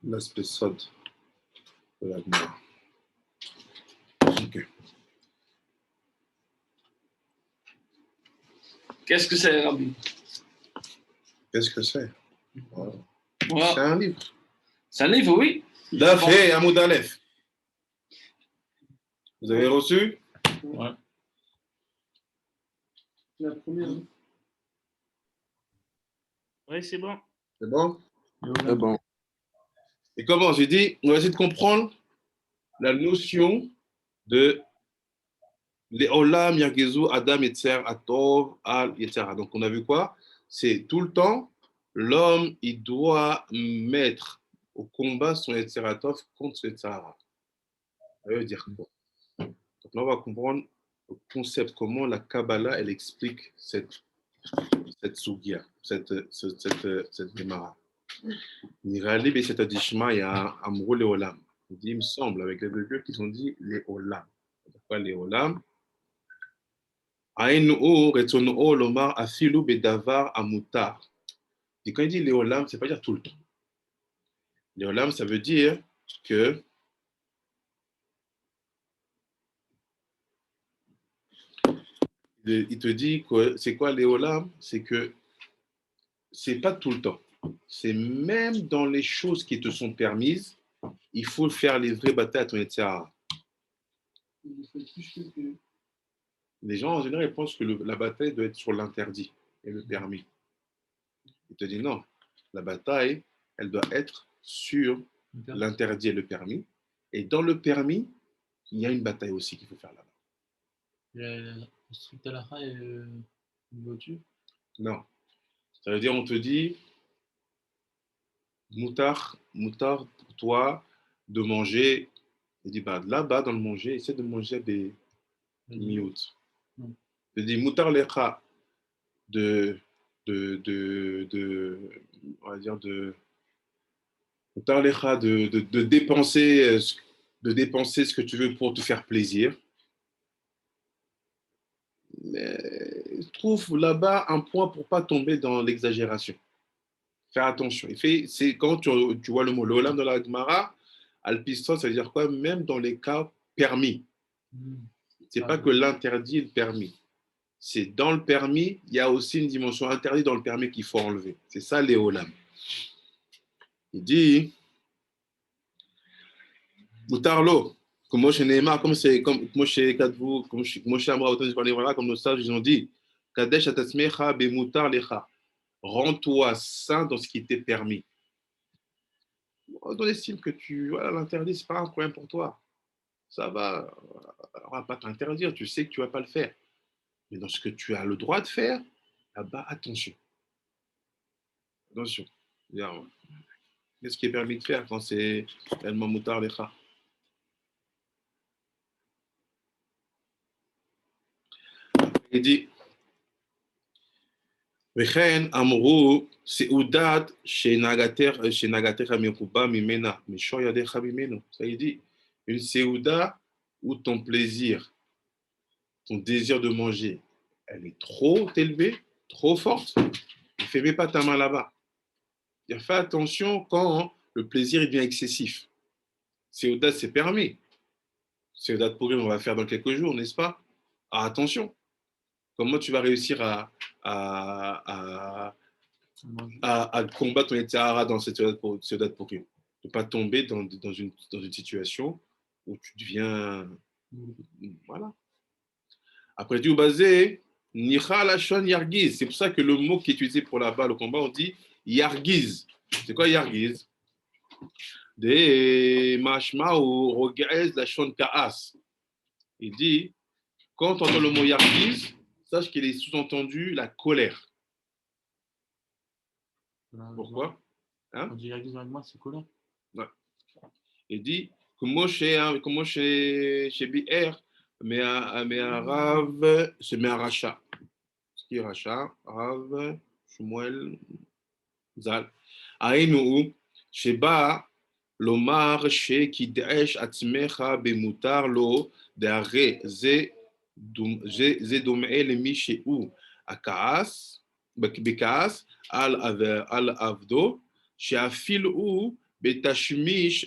[SPEAKER 1] l'aspect sod de la Gemara. Ok.
[SPEAKER 6] Qu'est-ce que c'est, Rabbi?
[SPEAKER 1] Qu'est-ce que c'est? Voilà.
[SPEAKER 6] Voilà.
[SPEAKER 1] C'est un livre.
[SPEAKER 6] C'est un livre, oui.
[SPEAKER 1] Dafé Hamoud Aleph. Vous avez reçu?
[SPEAKER 6] Ouais.
[SPEAKER 3] La première. hein.
[SPEAKER 2] Oui, c'est bon.
[SPEAKER 1] C'est bon?
[SPEAKER 5] C'est bon.
[SPEAKER 1] Et comment? J'ai dit, on va essayer de comprendre la notion de Leolam, Yergezu, Adam, Yetzer, Atov, Al, Yetzer. Donc, on a vu quoi? C'est tout le temps, l'homme, il doit mettre au combat son Yetzer Atov contre son Yetzer Hara. Ça veut dire quoi? Donc là, on va comprendre le concept, comment la Kabbalah, elle explique cette sugia, cette démarra. Nirali, et cette adishma, il y a un mot Leolam. Il dit, il me semble, avec les deux qu'ils ont dit Leolam. Pourquoi Leolam? Aïnou, Retsonou, Lomar, Afilou, Bedavar, Amutar. Et quand il dit Léolam, ça ne veut pas dire tout le temps. Léolam, ça veut dire que il te dit que c'est quoi Léolam? C'est que c'est pas tout le temps. C'est même dans les choses qui te sont permises, il faut faire les vraies batailles à ton Yetzirah.
[SPEAKER 3] Il faut plus que.
[SPEAKER 1] Les gens, en général, ils pensent que la bataille doit être sur l'interdit et le permis. Il te dit non, la bataille, elle doit être sur l'interdit et le permis. Et dans le permis, il y a une bataille aussi qu'il faut faire là-bas.
[SPEAKER 2] Le strict halakha et une voiture.
[SPEAKER 1] Non. Ça veut dire, on te dit, moutard pour toi de manger. Il dit, bah, là-bas, dans le manger, essaie de manger des miout. Il dit, moutard lecha de, on va dire, moutard lecha de dépenser ce que tu veux pour te faire plaisir. Mais je trouve là-bas un point pour ne pas tomber dans l'exagération. Faire attention. C'est quand tu vois le mot l'olam dans la Gemara, alpiston, ça veut dire quoi? Même dans les cas permis. C'est pas que l'interdit et le permis. C'est dans le permis, il y a aussi une dimension interdite dans le permis qu'il faut enlever. C'est ça les olam. Il dit, Moutarlo, comme Moshe Neymar, comme Moshe Kadvou, comme Moshe Amra, comme nos sages, ils ont dit, Kadesh atasmecha be mutar lecha. Rends-toi saint dans ce qui t'est permis. Dans l'estime que voilà, l'interdit, ce n'est pas un problème pour toi. Ça va, on ne va pas t'interdire, tu sais que tu ne vas pas le faire. Mais dans ce que tu as le droit de faire, là-bas, attention. Attention. Qu'est-ce qui est permis de faire quand c'est tellement moutard les chats? Il dit, Vechen amru seudat shenagater mekuba mimena mishoyadecha mimeno. Ça il dit une seuda où ton plaisir, ton désir de manger, elle est trop élevée, trop forte. Ne fais pas ta main là-bas. Fais attention quand le plaisir devient excessif. Seuda c'est permis. Seuda de pourri on va faire dans quelques jours, n'est-ce pas? Ah, attention. Comment tu vas réussir à combattre ton Yetzirah dans cette Seudat Purim? De ne pas tomber dans une situation où tu deviens. Voilà. Après, tu basé Nicha Lachon Yargiz. C'est pour ça que le mot qui est utilisé pour là-bas, le combat, on dit Yargiz. C'est quoi Yargiz? De mashma ou rogez la shon kaas. Il dit, quand on entend le mot yargiz, sache qu'il est sous-entendu la colère. Pourquoi? Hein?
[SPEAKER 2] On dit Yargiz dans la Gemara, c'est colère.
[SPEAKER 1] Ouais. Il dit, comment chez BR, mais un Rav, c'est un Racha. Ce qui est Racha, Rav, Shmuel, Zal. Aïnou, Sheba, Lomar, She, Kidesh, Atzmecha, Bemutar, Lo, Dare, Ze, Domel, Mishéou, Akaas, Bekaas, Al-Avdo, Sheafilou, Betashmish,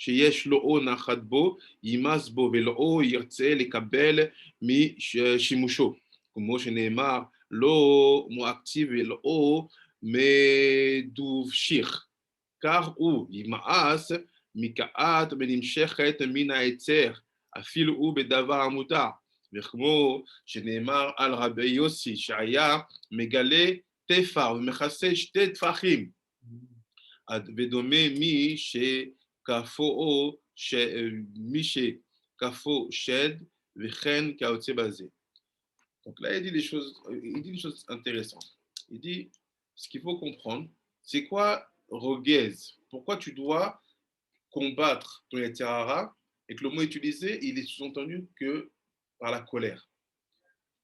[SPEAKER 1] שיש לו נחת בו, יימס בו ולאו ירצה לקבל משימושו. כמו שנאמר, לא מואקטיב ולאו מדובשיך. כך הוא יימאס מכעת ונמשכת מן העצר, אפילו הוא בדבר המותר. וכמו שנאמר על רבי יוסי, שהיה מגלה תפר ומכסה שתי טפחים. ודומה מי כפו מישי כפו שד וכן כיוצא בזה. Donc là, il dit des choses intéressantes. Il dit, ce qu'il faut comprendre, c'est quoi roguez? Pourquoi tu dois combattre ton Yetzer Hara et que le mot utilisé, il est sous-entendu que par la colère.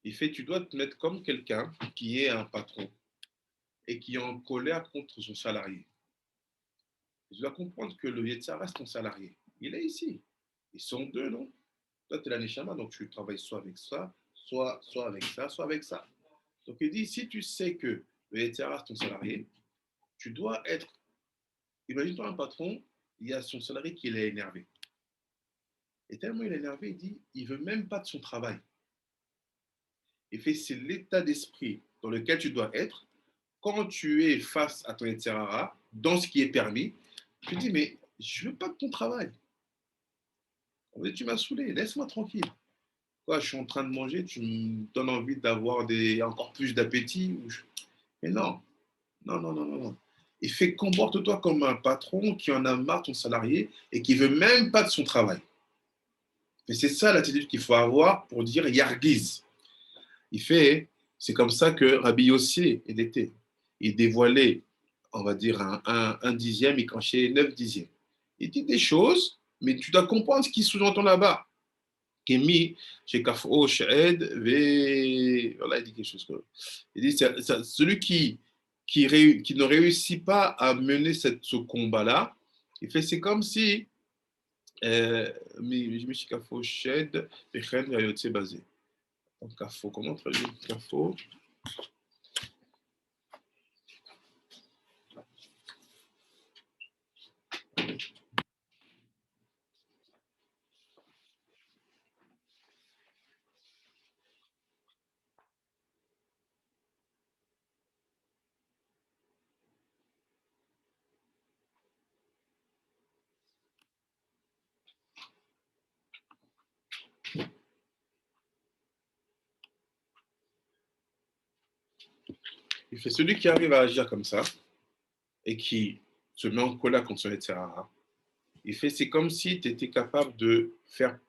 [SPEAKER 1] Il fait, tu dois te mettre comme quelqu'un qui est un patron et qui est en colère contre son salarié. Tu dois comprendre que le Yetzer Hara, c'est ton salarié. Il est ici. Ils sont deux, non? Toi, tu es la Neshama, donc tu travailles soit avec ça, soit avec ça, soit avec ça. Donc il dit, si tu sais que le Yetzer Hara, c'est ton salarié, tu dois être... Imagine-toi un patron, il y a son salarié qui est énervé. Et tellement il est énervé, il dit, il ne veut même pas de son travail. Il fait, c'est l'état d'esprit dans lequel tu dois être quand tu es face à ton Yetzer Hara, dans ce qui est permis. Tu dis, mais je ne veux pas de ton travail. Tu m'as saoulé, laisse-moi tranquille. Quoi, je suis en train de manger, tu me donnes envie d'avoir encore plus d'appétit. Mais non, non, non, non, non. Il fait, comporte-toi comme un patron qui en a marre de ton salarié et qui ne veut même pas de son travail. Et c'est ça l'attitude qu'il faut avoir pour dire Yargiz. Il fait, c'est comme ça que Rabbi Yossi était. Il dévoilait, on va dire, un dixième, il cachait 9 dixièmes. Il dit des choses, mais tu dois comprendre ce qui sous-entend là-bas. Kémi, chez Kafo, chez Ed, voilà, il dit quelque chose. Il dit, celui qui ne réussit pas à mener ce combat-là, il fait, c'est comme si, Kafo, chez Ed, Bechen, Yayotse, basé. Donc, Kafo, comment traduire Kafo? Il fait celui qui arrive à agir comme ça et qui se met en colère contre son Yetzer Hara. Il fait, c'est comme si tu étais capable de faire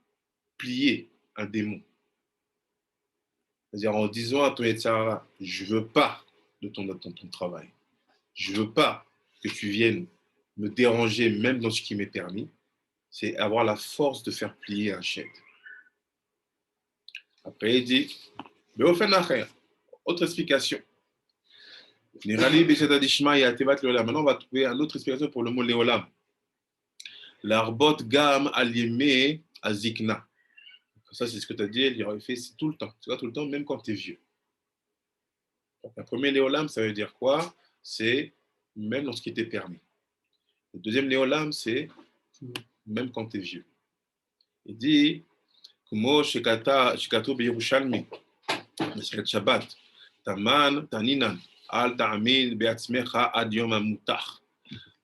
[SPEAKER 1] plier un démon. C'est-à-dire en disant à ton Yetzer Hara, je ne veux pas de ton travail. Je ne veux pas que tu viennes me déranger même dans ce qui m'est permis. C'est avoir la force de faire plier un chef. Après, il dit, mais au fait, autre explication. Maintenant, on va trouver une autre explication pour le mot Léolam. L'arbot gam alimé azikna. Ça, c'est ce que tu as dit, il aurait fait tout le temps. Tu vois, tout le temps, même quand tu es vieux. Donc, la première Léolam, ça veut dire quoi? C'est même dans ce qui t'est permis. Le deuxième Léolam, c'est même quand tu es vieux. Il dit, Kumo shikato beyerushalmi, Maseret Shabbat, Taman, Taninan, Al ta'amin be'atzmecha ad yom hamutach.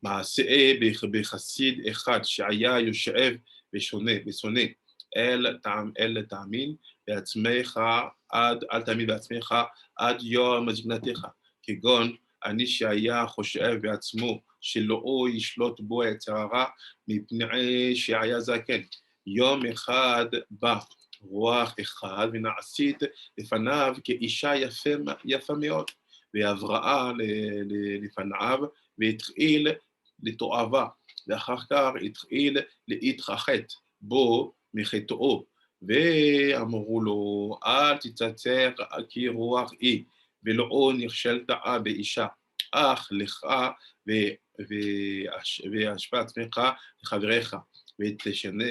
[SPEAKER 1] מעשה בחסיד אחד שהיה יושב ושונא אל תאמין בעצמך אל תאמין בעצמך עד יום זקנתך כגון אני שהיה חושב בעצמו שלא ישלוט בו היצר הרע, מפני שהיה זקן. יום אחד בא רוח אחד ונעשית לפניו כאישה יפה מאוד, והבראה לפניו, והתחיל לתועבה, ואחר כך התחיל להתרחת בו מחטאו, ואמרו לו, אל תצטער כי רוח היא, ולא נכשלת באישה, אך לך והשפע עצמך לחבריך, ותשנה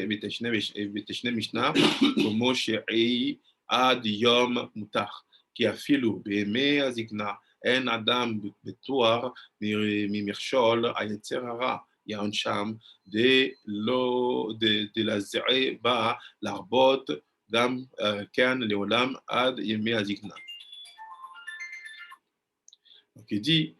[SPEAKER 1] משנה כמו שהיא עד יום מותך, כי אפילו בימי הזקנה אין אדם בטוח ממכשול היצר הרע, יעונשם דלזע בה להרבות גם כאן לעולם עד ימי הזקנה. Donc il dit,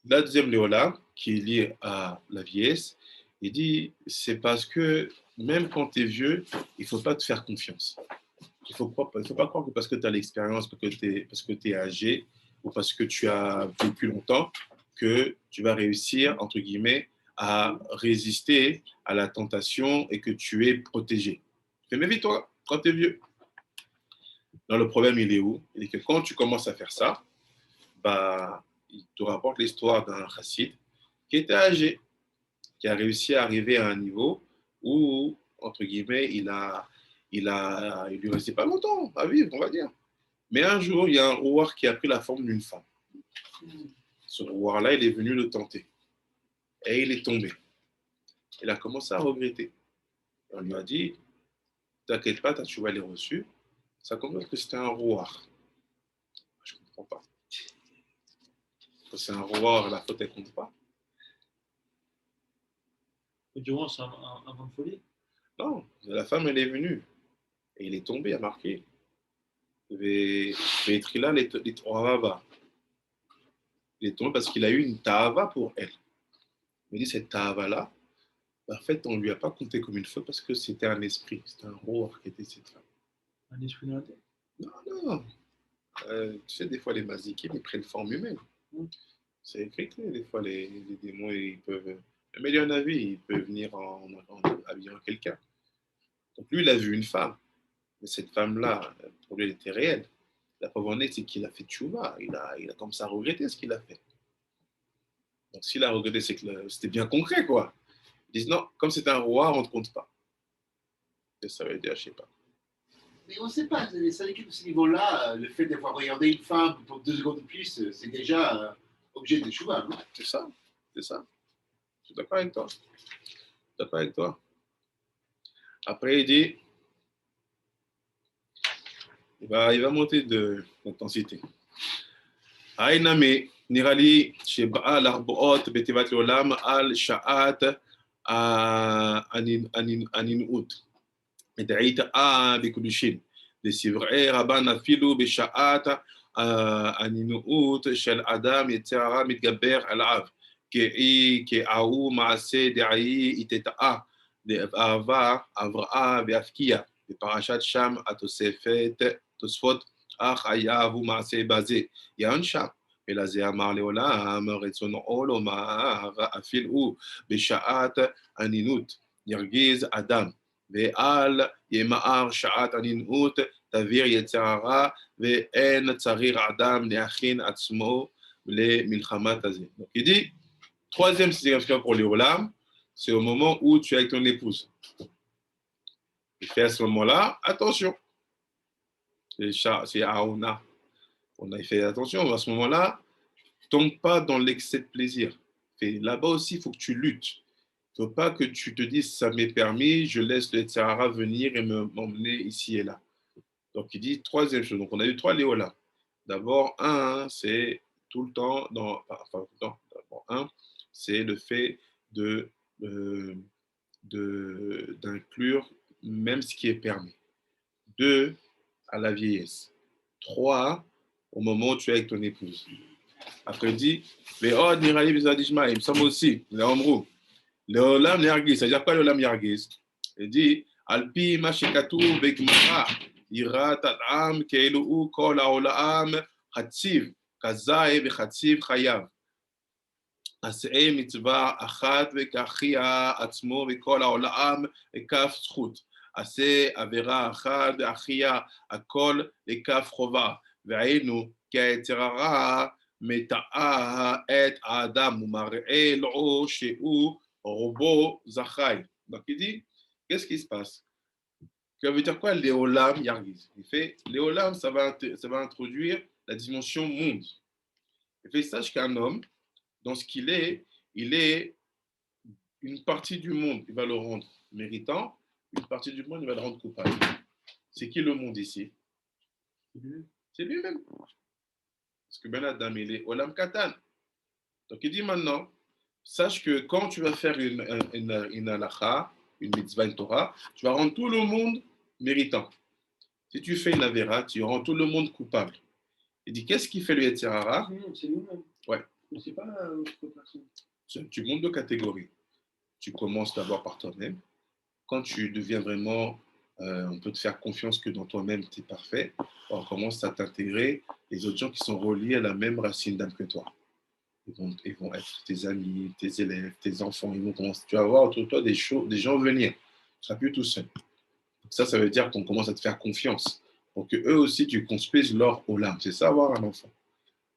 [SPEAKER 1] la deuxième léola, qui est liée à la vieillesse, il dit, c'est parce que même quand tu es vieux, il ne faut pas te faire confiance. Il ne faut pas croire que parce que tu as l'expérience, parce que tu es âgé, ou parce que tu as vécu longtemps, que tu vas réussir, entre guillemets, à résister à la tentation et que tu es protégé. Mais méfie-toi quand tu es vieux. Non, le problème, il est où? Il est que quand tu commences à faire ça, bah, il te rapporte l'histoire d'un chassid qui était âgé, qui a réussi à arriver à un niveau où, entre guillemets, il lui restait pas longtemps à vivre, on va dire. Mais un jour, il y a un roi qui a pris la forme d'une femme. Ce roi-là, il est venu le tenter. Et il est tombé. Il a commencé à regretter. On lui a dit, t'inquiète pas, ta tchouva, elle est reçue. Ça commence que c'était un roi. Je ne comprends pas. Quand c'est un roi, la faute, elle ne compte pas.
[SPEAKER 2] Du moins, c'est un vent de folie.
[SPEAKER 1] Non, la femme, elle est venue. Et il est tombé, il a marqué. Il est tombé parce qu'il a eu une ta'ava pour elle. Il dit, cette ta'ava-là, en fait, on ne lui a pas compté comme une faute parce que c'était un esprit. C'était un roi qui était cette femme.
[SPEAKER 2] Un esprit dans la tête.
[SPEAKER 1] Non. Tu sais, des fois, les mazikim, ils prennent forme humaine. C'est écrit que des fois, les démons, ils peuvent... Mais il y en a vu, il peut venir en habillant quelqu'un. Donc lui, il a vu une femme. Mais cette femme-là, pour lui, elle était réelle. La preuve en est, c'est qu'il a fait tchouva. Il a commencé à regretter ce qu'il a fait. Donc s'il a regretté, c'est que c'était bien concret, quoi. Ils disent non, comme c'est un roi, on ne compte pas. Et ça veut dire, je ne sais pas.
[SPEAKER 4] Mais on ne sait pas, les syndicats de ce niveau-là, le fait d'avoir regardé une femme pour 2 secondes de plus, c'est déjà objet de chouva.
[SPEAKER 1] C'est ça. Je suis d'accord avec toi. Après, il dit, il va monter d'intensité. Aïname, nirali, sheba l'arboot, betivat l'olam, al sha'at, aninut. מדעית בקדושין, דסברי רבן אפילו בשעת הנינאות של אדם יצר הרע מתגבר עליו, כהוא מעשה דעי התתאה, דאהבה אבראה והפקיע, בפרשת שם תוספות, אך היה הוא מעשה בזה, יען שם. אלא זה אמר לעולם, רצונו לומר, אפילו בשעת הנינות ירגיז אדם. ועל ימהר שעת הנינאות תביר יצר הרע, ואין צריך אדם להכין עצמו למלחמת הזה. Donc il dit, troisième signification pour les olam, c'est au moment où tu es avec ton épouse. Et fait à ce moment-là, attention. C'est Aouna. On a fait attention, à ce moment-là, tombe pas dans l'excès de plaisir. Et là-bas aussi, il faut que tu luttes. Il ne faut pas que tu te dises, ça m'est permis, je laisse le Tzahara venir et m'emmener ici et là. Donc, il dit troisième chose. Donc, on a eu 3 léolas. D'abord, c'est tout le temps, d'abord, c'est le fait d'inclure même ce qui est permis. 2, à la vieillesse. 3, au moment où tu es avec ton épouse. Après, il dit, il me semble aussi, L'olam yargiz, c'est-à-dire quoi l'olam yargiz? Il dit, Alpi mashikatu begmara, irat adam keilu kol haolam chatziv, kazae vechatziv chayav. עשה מצווה אחת וכחיה עצמו וכל העולם לכף זכות. עשה עבירה אחת ואחיה הכל לכף חובה. והיינו כי היצר הרע מטעה את האדם ומראה לו שהוא רובו זכאי. Donc il dit, qu'est-ce qui se passe? Ça veut dire quoi, l'éolam yargiz? Il fait, l'éolam, ça va introduire la dimension monde. Il fait, sache qu'un homme, dans ce qu'il est, il est une partie du monde, il va le rendre méritant, une partie du monde, il va le rendre coupable. C'est qui le monde ici? C'est lui-même. Parce que Ben Adam, il est Olam Katan. Donc il dit maintenant, sache que quand tu vas faire une halakha, une mitzvah, une Torah, tu vas rendre tout le monde méritant. Si tu fais une avéra, tu rends tout le monde coupable. Il dit, qu'est-ce qui fait le Yetzer Hara?
[SPEAKER 3] C'est nous-mêmes.
[SPEAKER 1] Ouais.
[SPEAKER 3] Mais c'est pas autre personne.
[SPEAKER 1] Tu montes de catégorie. Tu commences d'abord par toi-même. Quand tu deviens vraiment, on peut te faire confiance que dans toi-même, tu es parfait, on commence à t'intégrer les autres gens qui sont reliés à la même racine d'âme que toi. Ils vont être tes amis, tes élèves, tes enfants. Ils vont commencer, tu vas voir autour de toi des gens venir. Tu ne seras plus tout seul. Donc ça veut dire qu'on commence à te faire confiance. Pour que eux aussi, tu construises leur olam. C'est ça, avoir un enfant.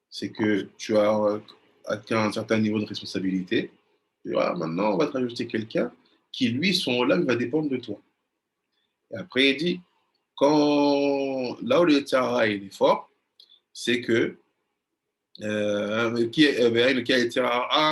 [SPEAKER 1] C'est que tu as atteint un certain niveau de responsabilité. Et voilà, maintenant, on va te rajouter quelqu'un qui, lui, son olam va dépendre de toi. Et après, il dit, là où le Yetzirah il est fort, c'est que qui a été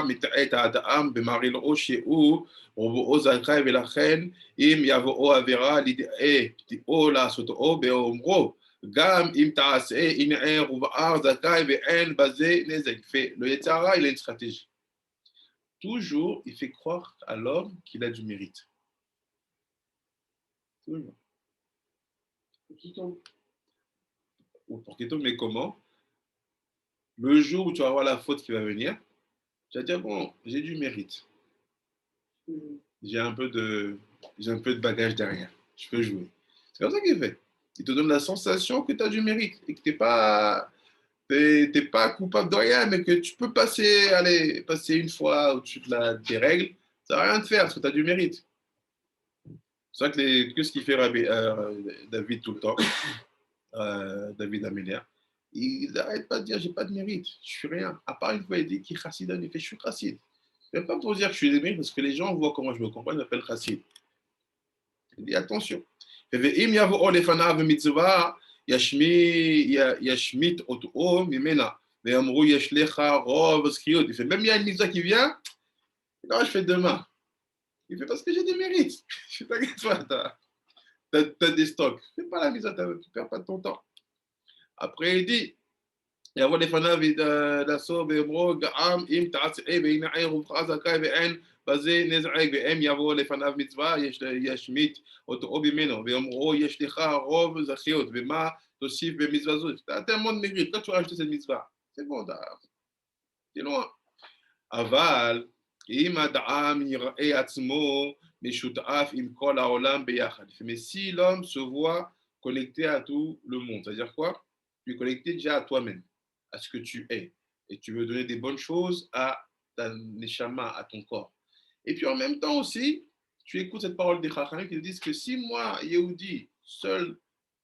[SPEAKER 1] מתעט האדם במרעילו שהוא רובו זכאי ולכן אם יבואו עבירה לידי פתיאו לעשותו באומרו גם אם תעשה הנה רובער זכאי ואין בזה נזק. Le Yetzirah, il a une stratégie. Toujours, il fait croire à l'homme qu'il a du mérite. Toujours.
[SPEAKER 3] Pour qui tombe.
[SPEAKER 1] Ou pour qu'il tombe, mais comment? Le jour où tu vas voir la faute qui va venir, tu vas dire, bon, j'ai du mérite. J'ai un peu de bagage derrière. Je peux jouer. C'est comme ça qu'il fait. Il te donne la sensation que tu as du mérite et que tu n'es pas coupable de rien, mais que tu peux passer une fois au-dessus des règles. Ça ne va rien te faire parce que tu as du mérite. C'est ça que ce qu'il fait David tout le temps, David Amélia. Il n'arrête pas de dire j'ai pas de mérite, je suis rien. À part une fois, il dit qui chassidan, il fait je suis chassid. Ce n'est pas pour dire que je suis des mérites, parce que les gens voient comment je me comprends, ils m'appellent chassid. Il dit attention. ואם יבואו לפניו במצווה ישמית אותו ממנה ויאמרו יש לך רוב זכיות. Il fait même il y a une mitzvah qui vient, comment je fais demain? Il fait parce que j'ai des mérites. Je t'inquiète pas, t'as des stocks. Fais pas la mitzvah, tu ne perds pas ton temps. Après, il dit, יבוא לפניו לעשו ואמרו גם אם תעשה והנה רובך זכאי ואין בזה נזעק והם יבואו לפניו מצווה ישמית אותו ממנו ואמרו יש לך רוב זכיות ומה תוסיף במצווה זו? אתה tellement de mérite, quand tu vas acheter cette mitzvah, c'est bon, t'es loin. אבל אם האדם יראה עצמו משותף עם כל העולם ביחד. Mais si l'homme se voit connecté à tout le monde, c'est-à-dire quoi? Tu es connecté déjà à toi-même, à ce que tu es, et tu veux donner des bonnes choses à ta neshama, à ton corps. Et puis en même temps aussi, tu écoutes cette parole des Chachamim qui te disent que si moi, Yehudi, seul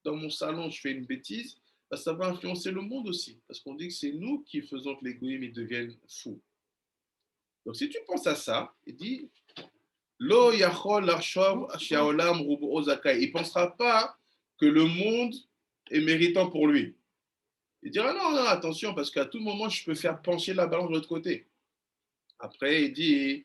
[SPEAKER 1] dans mon salon, je fais une bêtise, bah, ça va influencer le monde aussi, parce qu'on dit que c'est nous qui faisons que les goïms ils deviennent fous. Donc si tu penses à ça, il dit Lo yachol lachov shaolam rubo zakai. Il ne pensera pas que le monde est méritant pour lui. Il dira non, non, attention, parce qu'à tout moment, je peux faire pencher la balance de l'autre côté. Après, il dit,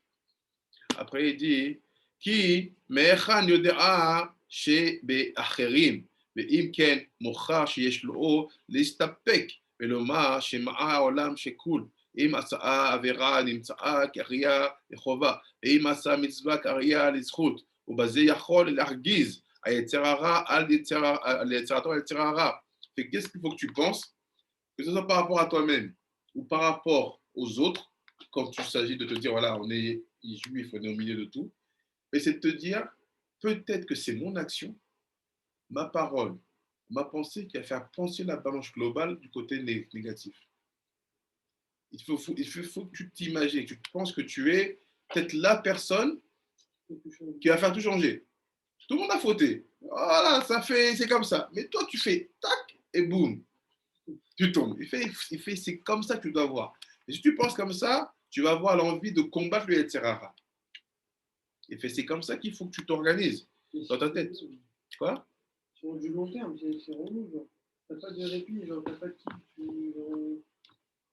[SPEAKER 1] Ki me'echan yode'a she be'acherim, ve'im ken mochar sheyesh lo listapek, ve'lomar shema'a olam shekul, im asa'a avera nimtsa'a kariya lechova, ve'im asa'a mitzvah kariya lizchut, ובזה יכול להרגיז היצר הרע על יצרתו על יצר הרע. Qu'est-ce qu'il faut que tu penses? Que ce soit par rapport à toi-même ou par rapport aux autres, quand il s'agit de te dire, voilà, on est juif, on est au milieu de tout, mais c'est de te dire, peut-être que c'est mon action, ma parole, ma pensée qui va faire pencher la balance globale du côté négatif. faut que tu t'imagines, que tu penses que tu es peut-être la personne qui va faire tout changer. Tout le monde a fauté. Voilà, c'est comme ça. Mais toi, tu fais tac et boum, tu tombes. C'est comme ça que tu dois voir. Et si tu penses comme ça, tu vas avoir l'envie de combattre le Yetzirara. C'est comme ça qu'il faut que tu t'organises dans ta tête. Quoi?
[SPEAKER 3] Sur du long terme, c'est relou, genre. T'as pas de répit, genre, t'as pas de kiff,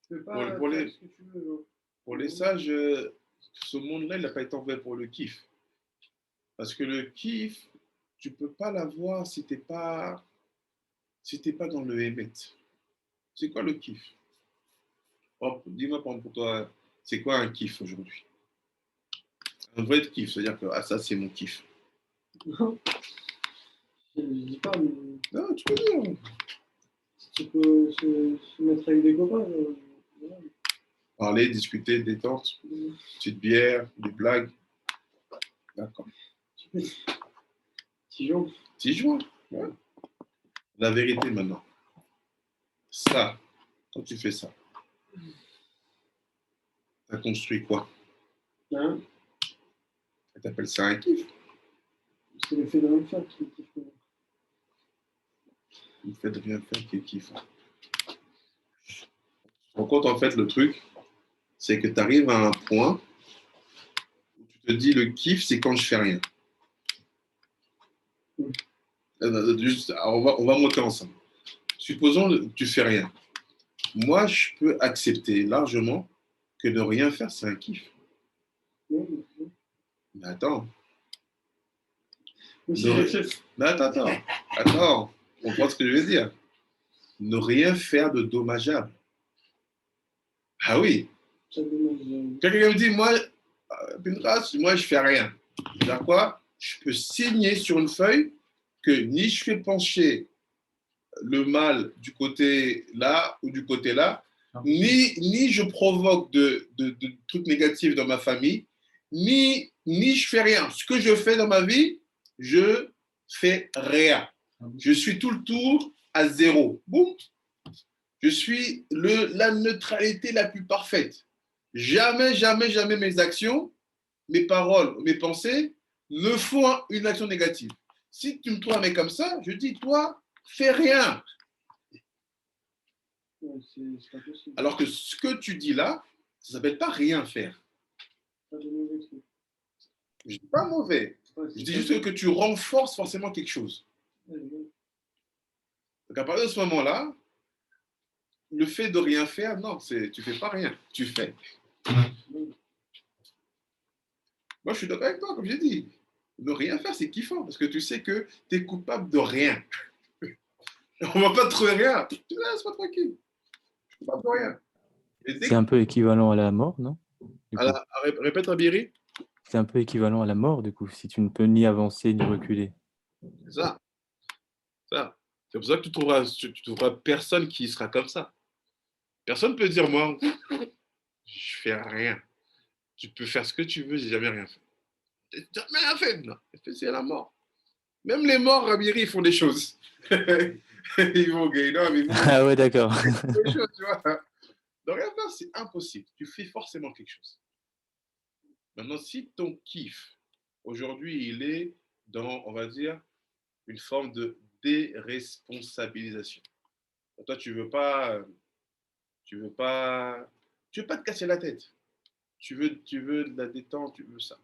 [SPEAKER 3] tu peux pas
[SPEAKER 1] Pour
[SPEAKER 3] faire ce que tu veux, genre.
[SPEAKER 1] Pour les sages, ce monde-là, il n'a pas été envoyé pour le kiff. Parce que le kiff, tu ne peux pas l'avoir si tu n'es pas dans le Hémet. C'est quoi le kiff? Dis-moi pour toi, c'est quoi un kiff aujourd'hui? Un vrai kiff, c'est-à-dire que ça, c'est mon kiff.
[SPEAKER 3] Non, je dis pas, mais
[SPEAKER 1] Non, tu peux dire.
[SPEAKER 3] tu peux se mettre avec des copains, genre, voilà.
[SPEAKER 1] Parler, discuter, détente, petite bière, des blagues. D'accord.
[SPEAKER 3] Petit jour.
[SPEAKER 1] Petit jour. Ouais. La vérité maintenant. Ça, quand tu fais ça, tu as construit quoi?
[SPEAKER 3] Hein?
[SPEAKER 1] Tu appelles ça un kiff?
[SPEAKER 3] C'est le fait de rien faire qui kiffe.
[SPEAKER 1] Le fait de rien faire qui est kiff. Tu te rends compte, en fait, le truc, c'est que tu arrives à un point où tu te dis le kiff, c'est quand je fais rien. Alors, on va monter ensemble. Supposons que tu fais rien. Moi, je peux accepter largement que de rien faire, c'est un kiff. Mais attends. Mais attends. On comprend ce que je veux dire. Ne rien faire de dommageable. Ah oui. Quelqu'un me dit, moi, je fais rien. C'est-à-dire quoi? Je peux signer sur une feuille que ni je fais pencher le mal du côté là ou du côté là, ni je provoque de trucs négatifs dans ma famille, ni je fais rien. Ce que je fais dans ma vie, je fais rien. Je suis tout le tour à zéro. Boum. Je suis la neutralité la plus parfaite. Jamais mes actions, mes paroles, mes pensées ne font une action négative. Si tu me trouves un mec comme ça, je dis, toi, fais rien. Alors que ce que tu dis là, ça ne s'appelle pas rien faire. Je ne dis pas mauvais. Je dis juste que tu renforces forcément quelque chose. Donc à partir de ce moment-là, le fait de rien faire, non, tu ne fais pas rien, tu fais. Moi, je suis d'accord avec toi, comme j'ai dit. Ne rien faire, c'est kiffant, parce que tu sais que tu es coupable de rien. On ne va pas te trouver rien. Tu laisses pas tranquille. Je suis coupable de rien.
[SPEAKER 5] C'est un peu équivalent à la mort, non?
[SPEAKER 1] Répète, Rabiri.
[SPEAKER 5] C'est un peu équivalent à la mort, du coup, si tu ne peux ni avancer ni reculer.
[SPEAKER 1] C'est ça. C'est pour ça que tu trouveras personne qui sera comme ça. Personne ne peut dire, moi, je fais rien. Tu peux faire ce que tu veux, j'ai jamais rien fait. J'ai jamais rien fait, non. C'est la mort. Même les morts, Rabiri, ils font des choses. Ils vont gagner, non, mais
[SPEAKER 5] Ah ouais, d'accord.
[SPEAKER 1] des choses, tu vois. Donc, rien faire, c'est impossible. Tu fais forcément quelque chose. Maintenant, si ton kiff, aujourd'hui, il est dans, on va dire, une forme de déresponsabilisation. Toi, tu veux pas te casser la tête. Tu veux de la détente, tu veux ça.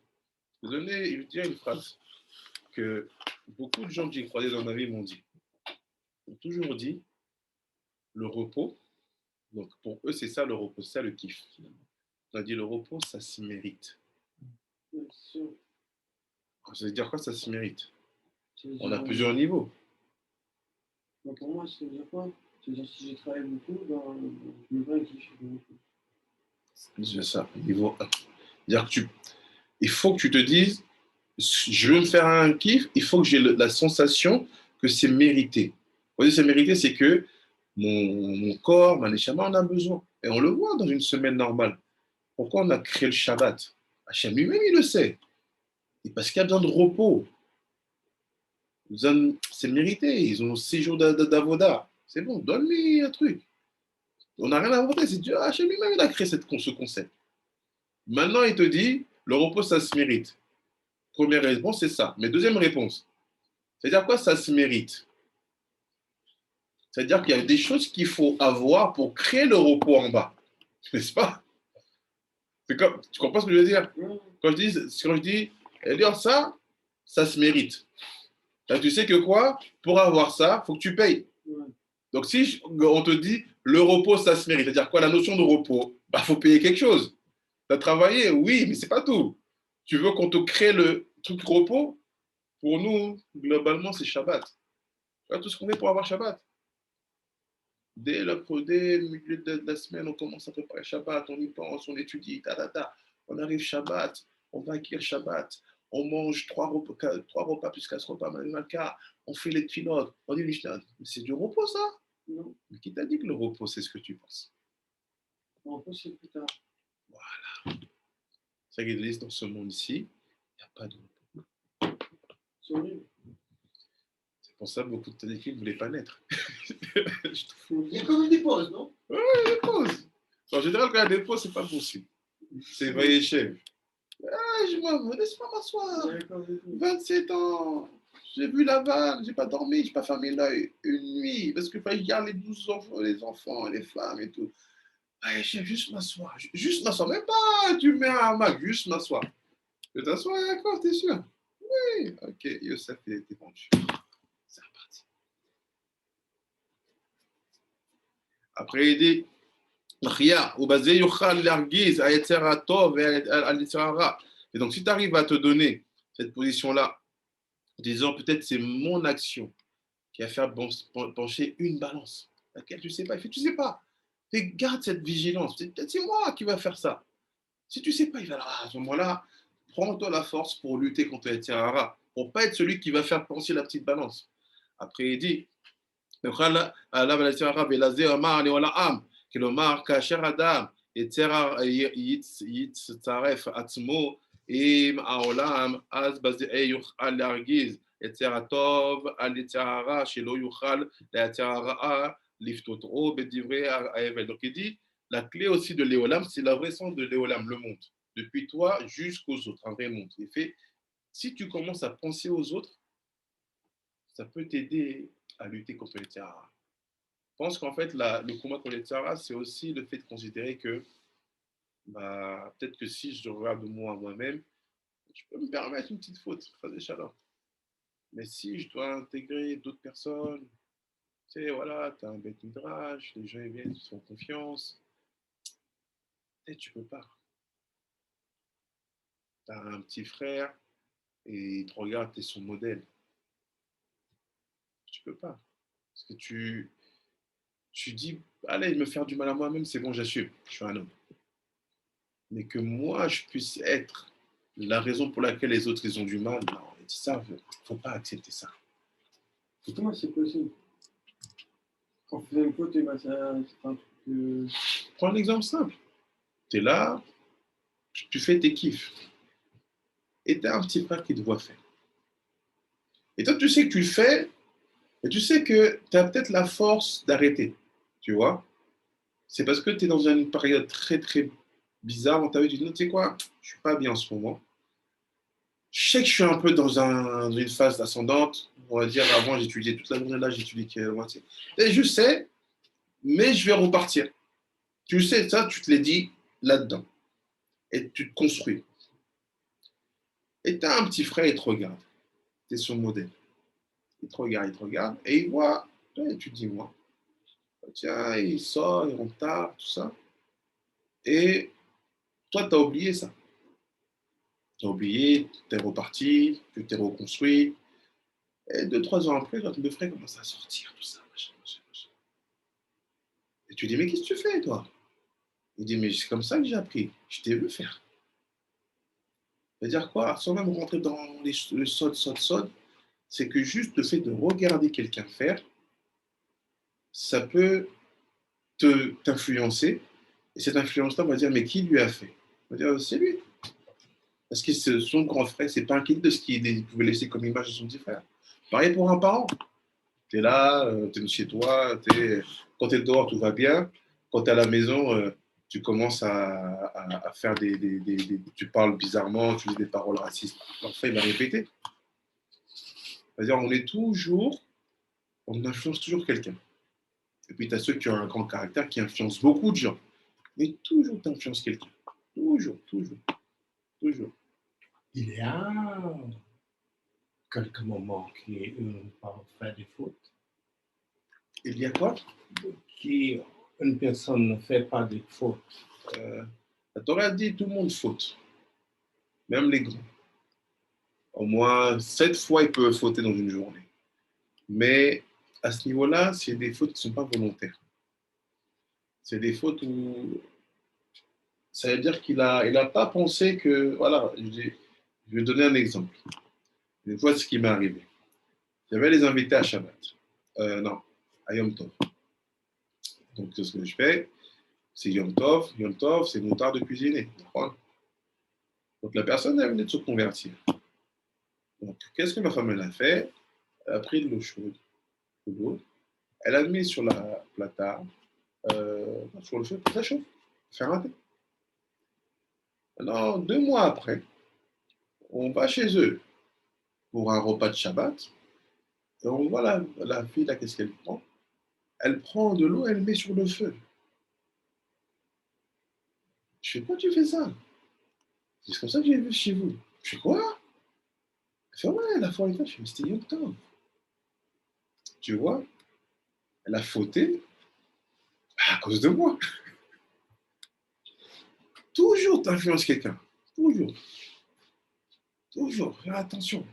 [SPEAKER 1] Je vais te dire une phrase que beaucoup de gens que j'ai croisés dans ma vie m'ont dit. Ils ont toujours dit le repos. Donc pour eux, c'est ça le repos, c'est ça le kiff. On a dit le repos, ça s'y mérite. Ça veut dire quoi, ça s'y mérite? On a plusieurs niveaux.
[SPEAKER 3] Pour moi, ça veut dire quoi? C'est-à-dire si je travaille beaucoup, je me vois un kiff.
[SPEAKER 1] C'est ça, niveau 1. C'est-à-dire que il faut que tu te dises, je veux me faire un kiff, il faut que j'ai la sensation que c'est mérité. Quand c'est mérité, c'est que mon corps, ma neshama en a besoin. Et on le voit dans une semaine normale. Pourquoi on a créé le Shabbat? Hachem lui-même, il le sait. Et parce qu'il y a besoin de repos. C'est mérité. Ils ont 6 jours d'avoda. C'est bon, donne-lui un truc. On n'a rien inventé, c'est Dieu, Hachem lui-même, il a créé ce concept. Maintenant, il te dit, le repos, ça se mérite. Première réponse, c'est ça. Mais deuxième réponse, c'est-à-dire quoi, ça se mérite? C'est-à-dire qu'il y a des choses qu'il faut avoir pour créer le repos en bas. N'est-ce pas? C'est comme, tu comprends ce que je veux dire? Quand je dis, Elior, ça se mérite. Là, tu sais que quoi? Pour avoir ça, il faut que tu payes. Donc, si on te dit, le repos, ça se mérite, c'est-à-dire quoi, la notion de repos? Il faut payer quelque chose. Tu as travaillé, oui, mais ce n'est pas tout. Tu veux qu'on te crée le truc repos? Pour nous, globalement, c'est Shabbat. Tout ce qu'on fait pour avoir Shabbat. Dès le milieu de la semaine, on commence à préparer Shabbat, on y pense, on étudie, On arrive Shabbat, on va acquérir Shabbat, on mange 3 repas plus 4 repas, on fait les tfilotes, on dit Mishnah. C'est du repos, ça?
[SPEAKER 3] Non,
[SPEAKER 1] Mais qui t'a dit que le repos, c'est ce que tu penses?
[SPEAKER 3] en repos, c'est plus tard.
[SPEAKER 1] Voilà. C'est qu'ils disent dans ce monde-ci, il n'y a pas de repos.
[SPEAKER 3] C'est horrible.
[SPEAKER 1] C'est pour ça que beaucoup de tes équipes ne voulaient pas naître.
[SPEAKER 4] Il y a quand même des pauses, non?
[SPEAKER 1] Des pauses. En général, quand il y a des pauses, c'est pas possible. C'est Vaïechev. Laisse-moi m'asseoir. 27 ans. J'ai vu la vanne, j'ai pas dormi, j'ai pas fermé l'œil une nuit, parce qu'il fallait que je garde les 12 enfants, les enfants, les femmes et tout. Vaïechev, juste m'asseoir. Juste m'asseoir. Même pas, tu mets un hamac, juste m'asseoir. Je t'assois, d'accord, t'es sûr? Oui. Ok, Youssef, il était vendu. C'est reparti. Après, il dit, et donc, si tu arrives à te donner cette position-là, en disant peut-être c'est mon action qui va faire pencher une balance, laquelle tu ne sais pas, tu ne sais pas. Et garde cette vigilance. Peut-être c'est moi qui va faire ça. Si tu ne sais pas, il va à ce moment-là, prends-toi la force pour lutter contre les tirara, pour ne pas être celui qui va faire pencher la petite balance. Après, il dit, כלומר, כאשר אדם יצטרף עצמו עם העולם, אז בזה יוכל להרגיז יצר הטוב על יצר הרע, שלא יוכל ליצר הרעה לפתותו בדברי ההבל. Donc il dit, la clé aussi de l'éolam, c'est la vraie sens de l'éolam, le monde, depuis toi jusqu'aux autres, un vrai monde. Il fait, si tu commences à penser aux autres, ça peut t'aider à lutter contre les tirara. Je pense qu'en fait, le combat contre les tzara, c'est aussi le fait de considérer que peut-être que si je regarde moi-même, je peux me permettre une petite faute, faire des chaleurs. Mais si je dois intégrer d'autres personnes, tu sais, voilà, tu as un bête midrash, les gens ils viennent, ils font confiance, peut-être tu peux pas. Tu as un petit frère et il te regarde, tu es son modèle. Tu peux pas. Parce que tu dis, allez, me faire du mal à moi-même, c'est bon, j'assume, je suis un homme. Mais que moi, je puisse être la raison pour laquelle les autres, ils ont du mal, non, ça, il ne faut pas accepter ça.
[SPEAKER 3] Comment c'est possible? Quand on fait une faute, c'est un truc.
[SPEAKER 1] Prends un exemple simple. Tu es là, tu fais tes kiffs. Et tu as un petit frère qui te voit faire. Et toi, tu sais que tu le fais, et tu sais que tu as peut-être la force d'arrêter. Tu vois? C'est parce que tu es dans une période très, très bizarre dans ta vie. Tu te dis, tu sais quoi? Je ne suis pas bien en ce moment. Je sais que je suis un peu dans une phase ascendante. On va dire, avant, j'étudiais toute la journée, là, j'étudie que la moitié. Et je sais, mais je vais repartir. Tu sais, ça, tu te l'es dit là-dedans. Et tu te construis. Et tu as un petit frère, il te regarde. Tu es son modèle. Il te regarde, et il voit, et tu te dis, moi, tiens, il sort, il rentre tard, tout ça. Et toi, tu as oublié ça. Tu as oublié, tu es reparti, tu t'es reconstruit. Et 2-3 ans après, ton deux frères commencent à sortir, tout ça. Machin. Et tu dis, mais qu'est-ce que tu fais, toi? Il dit, mais c'est comme ça que j'ai appris. Je t'ai vu faire. C'est-à-dire quoi? Sans même rentrer dans le sod, c'est que juste le fait de regarder quelqu'un faire, ça peut t'influencer. Et cette influence-là, on va dire, mais qui lui a fait? On va dire, c'est lui. Parce que son grand frère, c'est pas un kid de ce qu'il pouvait laisser comme image de son petit frère. Pareil pour un parent. Tu es là, tu es chez toi, quand tu es dehors, tout va bien. quand tu es à la maison, tu commences à faire tu parles bizarrement, tu dis des paroles racistes. L'enfant, il va répéter. C'est-à-dire, on influence toujours quelqu'un. Et puis, tu as ceux qui ont un grand caractère qui influencent beaucoup de gens. Mais toujours, tu influences quelqu'un. Toujours, toujours, toujours.
[SPEAKER 7] Il y a quelques moments qui on fait des fautes,
[SPEAKER 1] Il y a quoi?
[SPEAKER 7] qui une personne ne fait pas de fautes.
[SPEAKER 1] La Torah dit tout le monde faute, même les grands. Au moins 7 fois, ils peuvent fauter dans une journée. Mais à ce niveau-là, c'est des fautes qui ne sont pas volontaires. C'est des fautes où ça veut dire qu'il a pas pensé que. Voilà, je vais donner un exemple. Une fois, ce qui m'est arrivé. J'avais les invités à Shabbat. Non, à Yom Tov. Donc, ce que je fais, c'est Yom Tov. Yom Tov, c'est mon tard de cuisiner. Donc, la personne, elle venait de se convertir. Donc, qu'est-ce que ma femme, elle a fait? Elle a pris de l'eau chaude, de l'eau. Elle a mis sur la plata, sur le feu, pour que ça chauffe, faire un thé. Alors, 2 mois après, on va chez eux pour un repas de Shabbat. Et on voit la fille, là, qu'est-ce qu'elle prend? Elle prend de l'eau, elle met sur le feu. Je fais, quoi tu fais ça? C'est comme ça que j'ai vu chez vous. Je fais, quoi? Elle fait, ouais, la fois je fais, c'était Yom Tov. Tu vois? Elle a fauté à cause de moi. Toujours t'influences quelqu'un. Toujours. Toujours. Fais attention.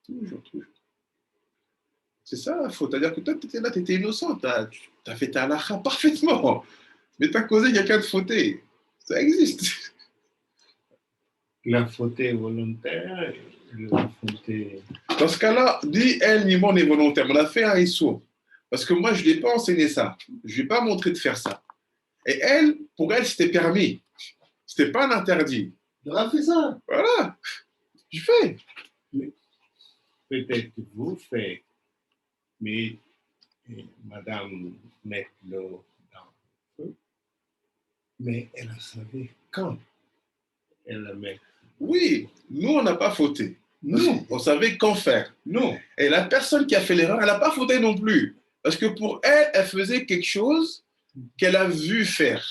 [SPEAKER 1] Toujours, toujours. C'est ça la faute. C'est-à-dire que toi, tu étais là, tu étais innocent. Tu as fait ta halakha parfaitement. Mais tu as causé quelqu'un de fauté. Ça existe.
[SPEAKER 7] La faute est volontaire, la faute est...
[SPEAKER 1] Dans ce cas-là, ni elle ni moi, on est volontaire. On a fait un issour. Parce que moi, je ne l'ai pas enseigné ça. Je ne lui ai pas montré de faire ça. Et elle, pour elle, c'était permis. Ce n'était pas un interdit.
[SPEAKER 4] Il aura fait ça.
[SPEAKER 1] Voilà. Je fais.
[SPEAKER 7] Peut-être que vous faites, mais madame met l'eau dans le feu, mais elle a savait quand elle la met.
[SPEAKER 1] Oui, nous, on n'a pas fauté.
[SPEAKER 7] Non,
[SPEAKER 1] On savait quand faire.
[SPEAKER 7] non.
[SPEAKER 1] Et la personne qui a fait l'erreur, elle n'a pas fauté non plus. Parce que pour elle, elle faisait quelque chose qu'elle a vu faire.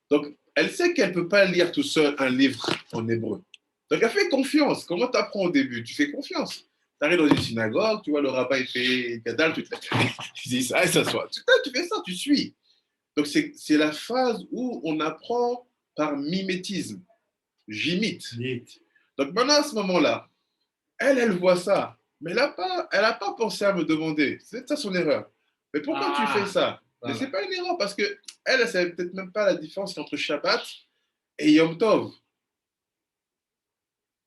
[SPEAKER 1] Donc, elle sait qu'elle ne peut pas lire tout seul un livre en hébreu. Donc, elle fait confiance. Comment tu apprends au début? Tu fais confiance. Tu arrives dans une synagogue, tu vois le rabbin, il fait gadal, tu dis ça et ça soit. Tu fais ça, tu suis. Donc, c'est la phase où on apprend par mimétisme. J'imite.
[SPEAKER 7] Dites.
[SPEAKER 1] Donc, maintenant, à ce moment-là, elle voit ça. Mais elle n'a pas pensé à me demander. C'est ça son erreur. Mais pourquoi tu fais ça?
[SPEAKER 7] Voilà.
[SPEAKER 1] Mais ce n'est pas une erreur parce qu'elle ne savait peut-être même pas la différence entre Shabbat et Yom Tov.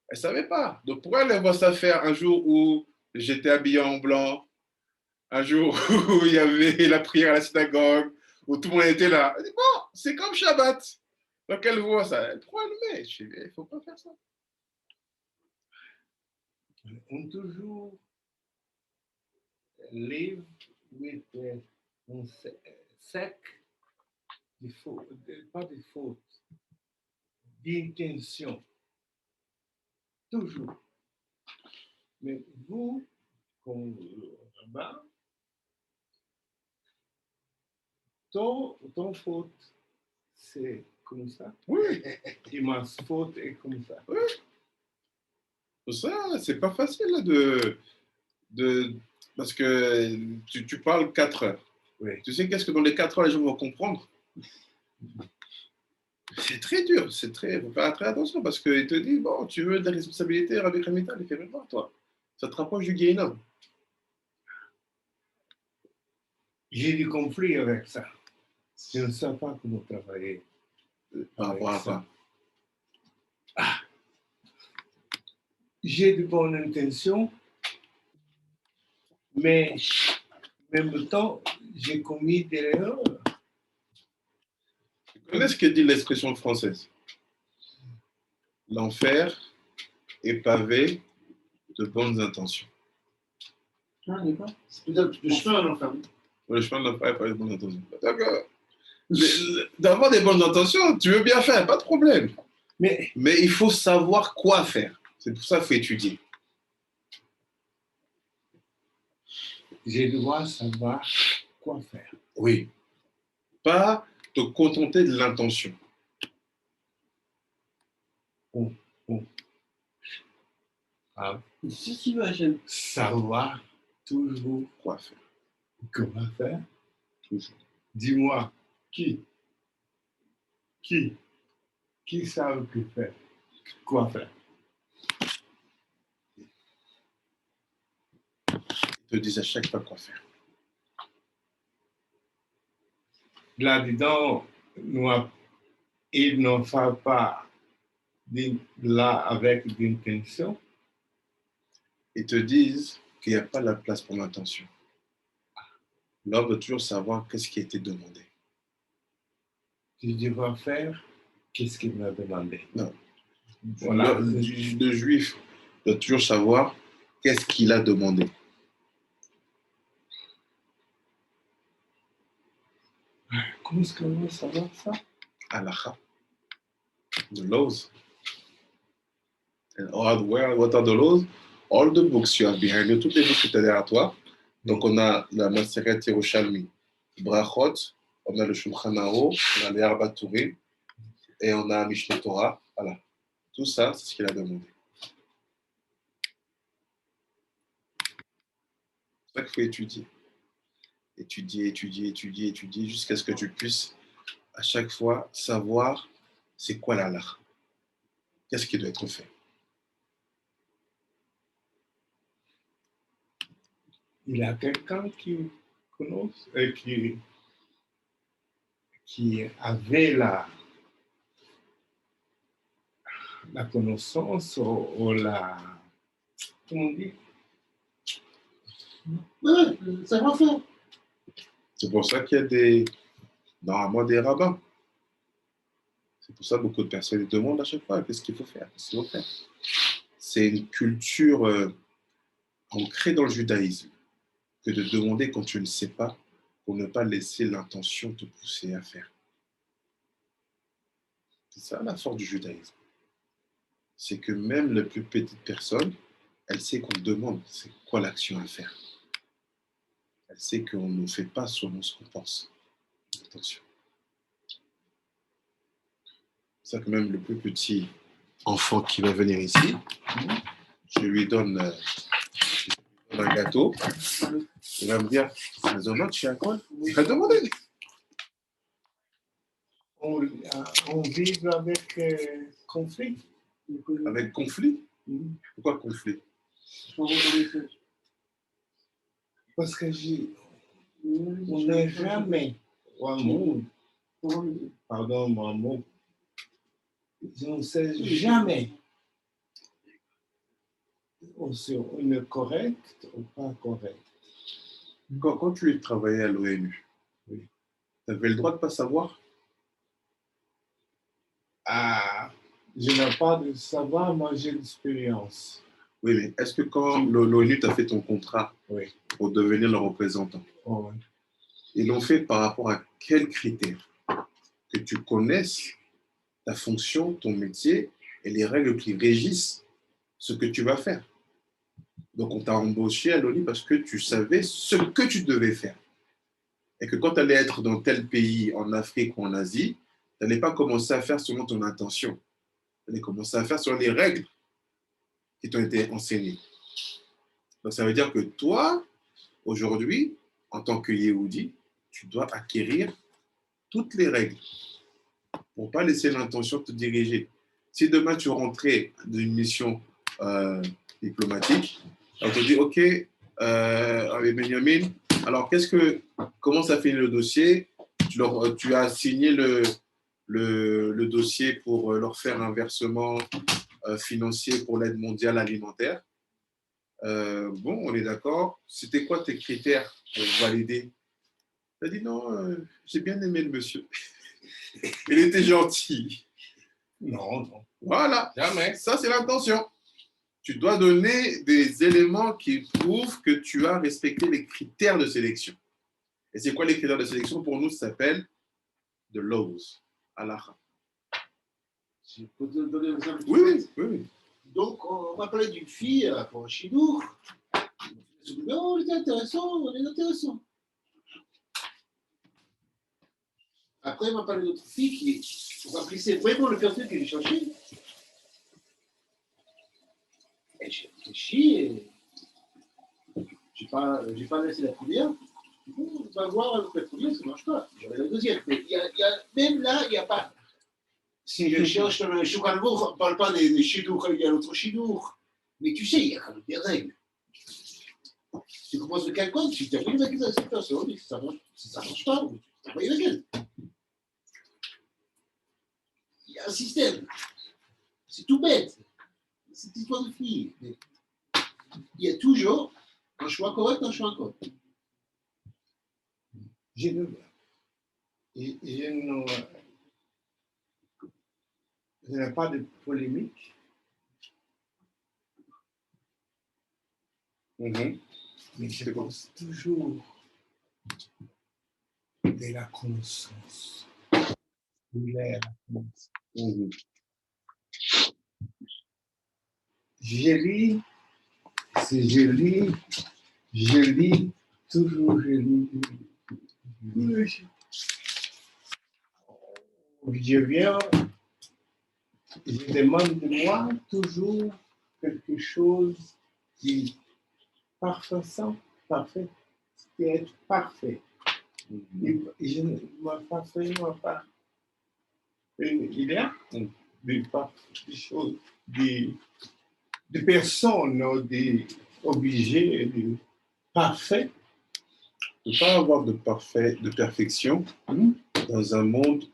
[SPEAKER 1] Elle ne savait pas. Donc pourquoi elle voit ça faire un jour où j'étais habillé en blanc, un jour où il y avait la prière à la synagogue, où tout le monde était là? Elle dit, bon, c'est comme Shabbat. Donc elle voit ça. Elle prend, elle met. Je dis, il ne faut pas faire ça.
[SPEAKER 7] On toujours live with un sec de faute, pas de faute, d'intention. Toujours. Mais vous, comme rabbin, ton faute, c'est comme ça.
[SPEAKER 1] Oui.
[SPEAKER 7] Et ma faute est comme ça.
[SPEAKER 1] Oui. Pour ça, c'est pas facile là, parce que tu parles 4 heures.
[SPEAKER 7] Oui.
[SPEAKER 1] Tu sais qu'est-ce que dans les 4 heures, les gens vont comprendre? C'est très dur, c'est très. Il faut faire très attention parce qu'ils te disent, bon, tu veux de la responsabilité, Rabbi Khamita, il fait même pas, toi. Ça te rapproche du Guéhinam.
[SPEAKER 7] J'ai du conflit avec ça. Je ne sais pas comment travailler.
[SPEAKER 1] Par rapport à ça.
[SPEAKER 7] J'ai de bonnes intentions, mais en même temps, j'ai commis des erreurs.
[SPEAKER 1] Tu connais ce que dit l'expression française? L'enfer est pavé de bonnes intentions.
[SPEAKER 4] Ah, d'accord. C'est peut-être le chemin à l'enfer.
[SPEAKER 1] Le chemin de l'enfer est pavé de bonnes intentions. Donc, D'avoir des bonnes intentions, tu veux bien faire, pas de problème.
[SPEAKER 7] Mais
[SPEAKER 1] Mais il faut savoir quoi faire. C'est pour ça qu'il faut étudier.
[SPEAKER 7] je dois savoir quoi faire.
[SPEAKER 1] Oui. Pas te contenter de l'intention.
[SPEAKER 7] Ah,
[SPEAKER 3] Si tu veux, Hachem.
[SPEAKER 7] savoir toujours
[SPEAKER 1] Quoi faire.
[SPEAKER 7] comment faire.
[SPEAKER 1] Toujours.
[SPEAKER 7] Dis-moi, qui savent que faire, quoi faire?
[SPEAKER 1] Ils te disent à chaque fois quoi faire.
[SPEAKER 7] Là-dedans, ils n'en font pas là avec l'intention.
[SPEAKER 1] Ils te disent qu'il n'y a pas la place pour l'intention. L'homme veut toujours savoir qu'est-ce qui a été demandé.
[SPEAKER 7] Je devrais faire qu'est-ce qu'il m'a demandé.
[SPEAKER 1] Non.
[SPEAKER 7] Voilà.
[SPEAKER 1] Le juif doit toujours savoir qu'est-ce qu'il a demandé.
[SPEAKER 7] Comment est-ce qu'on veut savoir ça?
[SPEAKER 1] Halakha. The laws. And what are the laws? All the books you have behind you, toutes les books que tu as derrière toi. Donc, on a la Maseret Yerushalmi, Brachot, on a le Shulchan Aruch, on a les Arba Turim, et on a Mishneh Torah. Voilà. Tout ça, c'est ce qu'il a demandé. C'est ça qu'il faut étudier. Étudier, jusqu'à ce que tu puisses, à chaque fois, savoir c'est quoi la halakha. Qu'est-ce qui doit être fait.
[SPEAKER 7] Il y a quelqu'un qui connaît, qui avait la connaissance ou la, comment on dit?
[SPEAKER 4] Ouais, savoir-faire.
[SPEAKER 1] C'est pour ça qu'il y a normalement des rabbins. C'est pour ça que beaucoup de personnes demandent à chaque fois qu'est-ce qu'il faut faire, qu'est-ce qu'il faut faire. C'est une culture ancrée dans le judaïsme que de demander quand tu ne sais pas pour ne pas laisser l'intention te pousser à faire. C'est ça la force du judaïsme. C'est que même la plus petite personne, elle sait qu'on demande c'est quoi l'action à faire. Elle sait qu'on ne fait pas selon ce qu'on pense. Attention. C'est ça que même le plus petit enfant qui va venir ici, je lui donne un gâteau, il va me dire, je suis à quoi? Il va demander.
[SPEAKER 7] On vit avec conflit.
[SPEAKER 1] Avec conflit? Pourquoi conflit?
[SPEAKER 7] Parce que on n'est jamais, pardon, mon mot, on ne sait jamais si on est correct ou pas correct.
[SPEAKER 1] Quand tu travaillais à l'ONU,
[SPEAKER 7] oui,
[SPEAKER 1] tu avais le droit de ne pas savoir?
[SPEAKER 7] Ah, je n'ai pas de savoir, moi j'ai l'expérience.
[SPEAKER 1] Oui, mais est-ce que quand l'ONU t'a fait ton contrat
[SPEAKER 7] Oui.
[SPEAKER 1] pour devenir le représentant,
[SPEAKER 7] Oh, oui.
[SPEAKER 1] ils l'ont fait par rapport à quels critères? Que tu connaisses ta fonction, ton métier et les règles qui régissent ce que tu vas faire. Donc, on t'a embauché à l'ONU parce que tu savais ce que tu devais faire. Et que quand tu allais être dans tel pays, en Afrique ou en Asie, tu n'allais pas commencer à faire selon ton intention. Tu allais commencer à faire selon les règles qui t'ont été enseignées. Donc, ça veut dire que toi, aujourd'hui, en tant que Yehudi, tu dois acquérir toutes les règles pour ne pas laisser l'intention te diriger. Si demain tu rentrais d'une mission diplomatique, on te dit, OK, avec Benjamin, alors comment ça fait le dossier? Tu as signé le dossier pour leur faire un versement financier pour l'aide mondiale alimentaire. Bon, on est d'accord. C'était quoi tes critères pour valider? Tu as dit non, j'ai bien aimé le monsieur. Il était gentil.
[SPEAKER 7] Non.
[SPEAKER 1] Voilà.
[SPEAKER 7] Jamais.
[SPEAKER 1] Ça, c'est l'intention. Tu dois donner des éléments qui prouvent que tu as respecté les critères de sélection. Et c'est quoi les critères de sélection? Pour nous, ça s'appelle de laws, halakha.
[SPEAKER 4] Je peux te donner un exemple.
[SPEAKER 1] Oui, oui, oui, oui.
[SPEAKER 4] Donc, on m'a parlé d'une fille pour un chinois. Non, on est intéressant. Après, on m'a parlé d'autre fille qui remplissait vraiment le perfil que j'ai cherché. Et j'ai réfléchi et j'ai pas laissé la première. Bon, on va voir avec la première, ça ne marche pas. J'aurai la deuxième. Mais même là, il n'y a pas. Si je cherche dans le Choukanour, on ne parle pas des Chidours, il y a l'autre Chidour. Mais tu sais, il y a quand même des règles. Tu commences avec quelqu'un, tu termines avec cette personne, et si ça marche pas, tu travailles avec elle. Il y a un système. C'est tout bête. C'est une histoire de fille. Mais il y a toujours un choix correct, un choix incorrect.
[SPEAKER 7] Je n'ai pas de polémique,
[SPEAKER 1] Mhm.
[SPEAKER 7] mais je pense toujours de la connaissance. Il est la connaissance.
[SPEAKER 1] Mhm.
[SPEAKER 7] Je lis, toujours je lis. Je viens, je demande de moi toujours quelque chose qui est parfait, qui est parfait.
[SPEAKER 1] Mhm.
[SPEAKER 7] Et je ne vois pas seulement pas. Il y a des choses, des personnes, des objets parfaits.
[SPEAKER 1] Il ne peut pas avoir de perfection dans un monde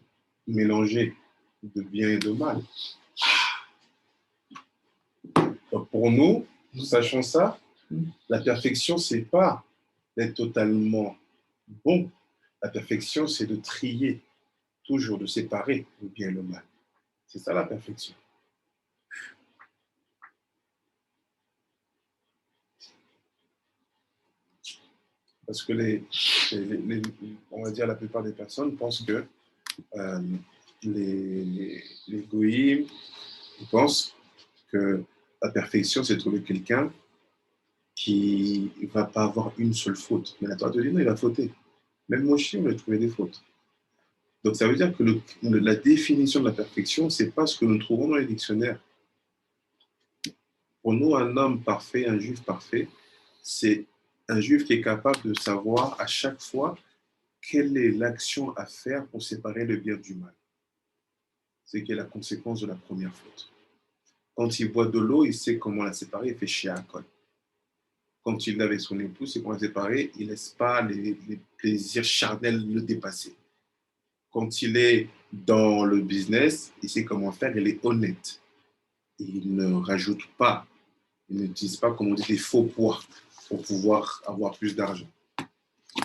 [SPEAKER 1] mélangé de bien et de mal. Donc pour nous, sachant ça, la perfection, ce n'est pas d'être totalement bon. La perfection, c'est de trier, toujours de séparer le bien et le mal. C'est ça la perfection. Parce que on va dire la plupart des personnes pensent que les goïms, ils pensent que la perfection, c'est de trouver quelqu'un qui ne va pas avoir une seule faute. Mais la Torah te dit non, il va fauter. Même Moshe, on a trouvé des fautes. Donc ça veut dire que la définition de la perfection, ce n'est pas ce que nous trouvons dans les dictionnaires. Pour nous, un homme parfait, un juif parfait, c'est un juif qui est capable de savoir à chaque fois quelle est l'action à faire pour séparer le bien du mal. C'est qui est la conséquence de la première faute. Quand il boit de l'eau, il sait comment la séparer, il fait chier à col. Quand il est avec son épouse, c'est comment la séparer, il ne laisse pas les plaisirs charnels le dépasser. Quand il est dans le business, il sait comment faire, il est honnête. Il ne rajoute pas, il n'utilise pas, comme on dit, des faux poids pour pouvoir avoir plus d'argent.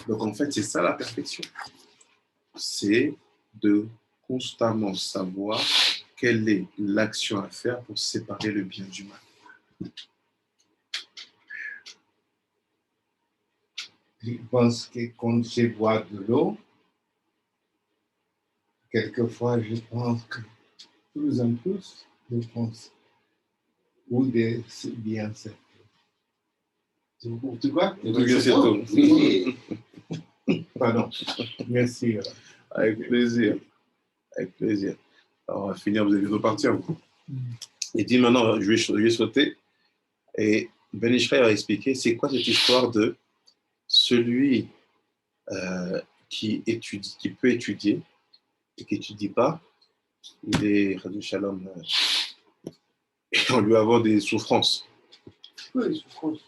[SPEAKER 1] Donc en fait, c'est ça la perfection. C'est de constamment savoir quelle est l'action à faire pour séparer le bien du mal.
[SPEAKER 7] Je pense que quand je bois de l'eau, quelquefois je pense que plus en plus, je pense où c'est bien c'est.
[SPEAKER 4] Tu vois?
[SPEAKER 1] Oui.
[SPEAKER 7] Pardon. Merci.
[SPEAKER 1] Avec plaisir. Avec plaisir. Alors, on va finir, vous allez repartir. Il dit maintenant, je vais sauter. Et Ben Ishraï a expliqué c'est quoi cette histoire de celui qui peut étudier et qui n'étudie pas. Il est Radou Shalom. Et on lui a des souffrances.
[SPEAKER 3] Oui, les souffrances.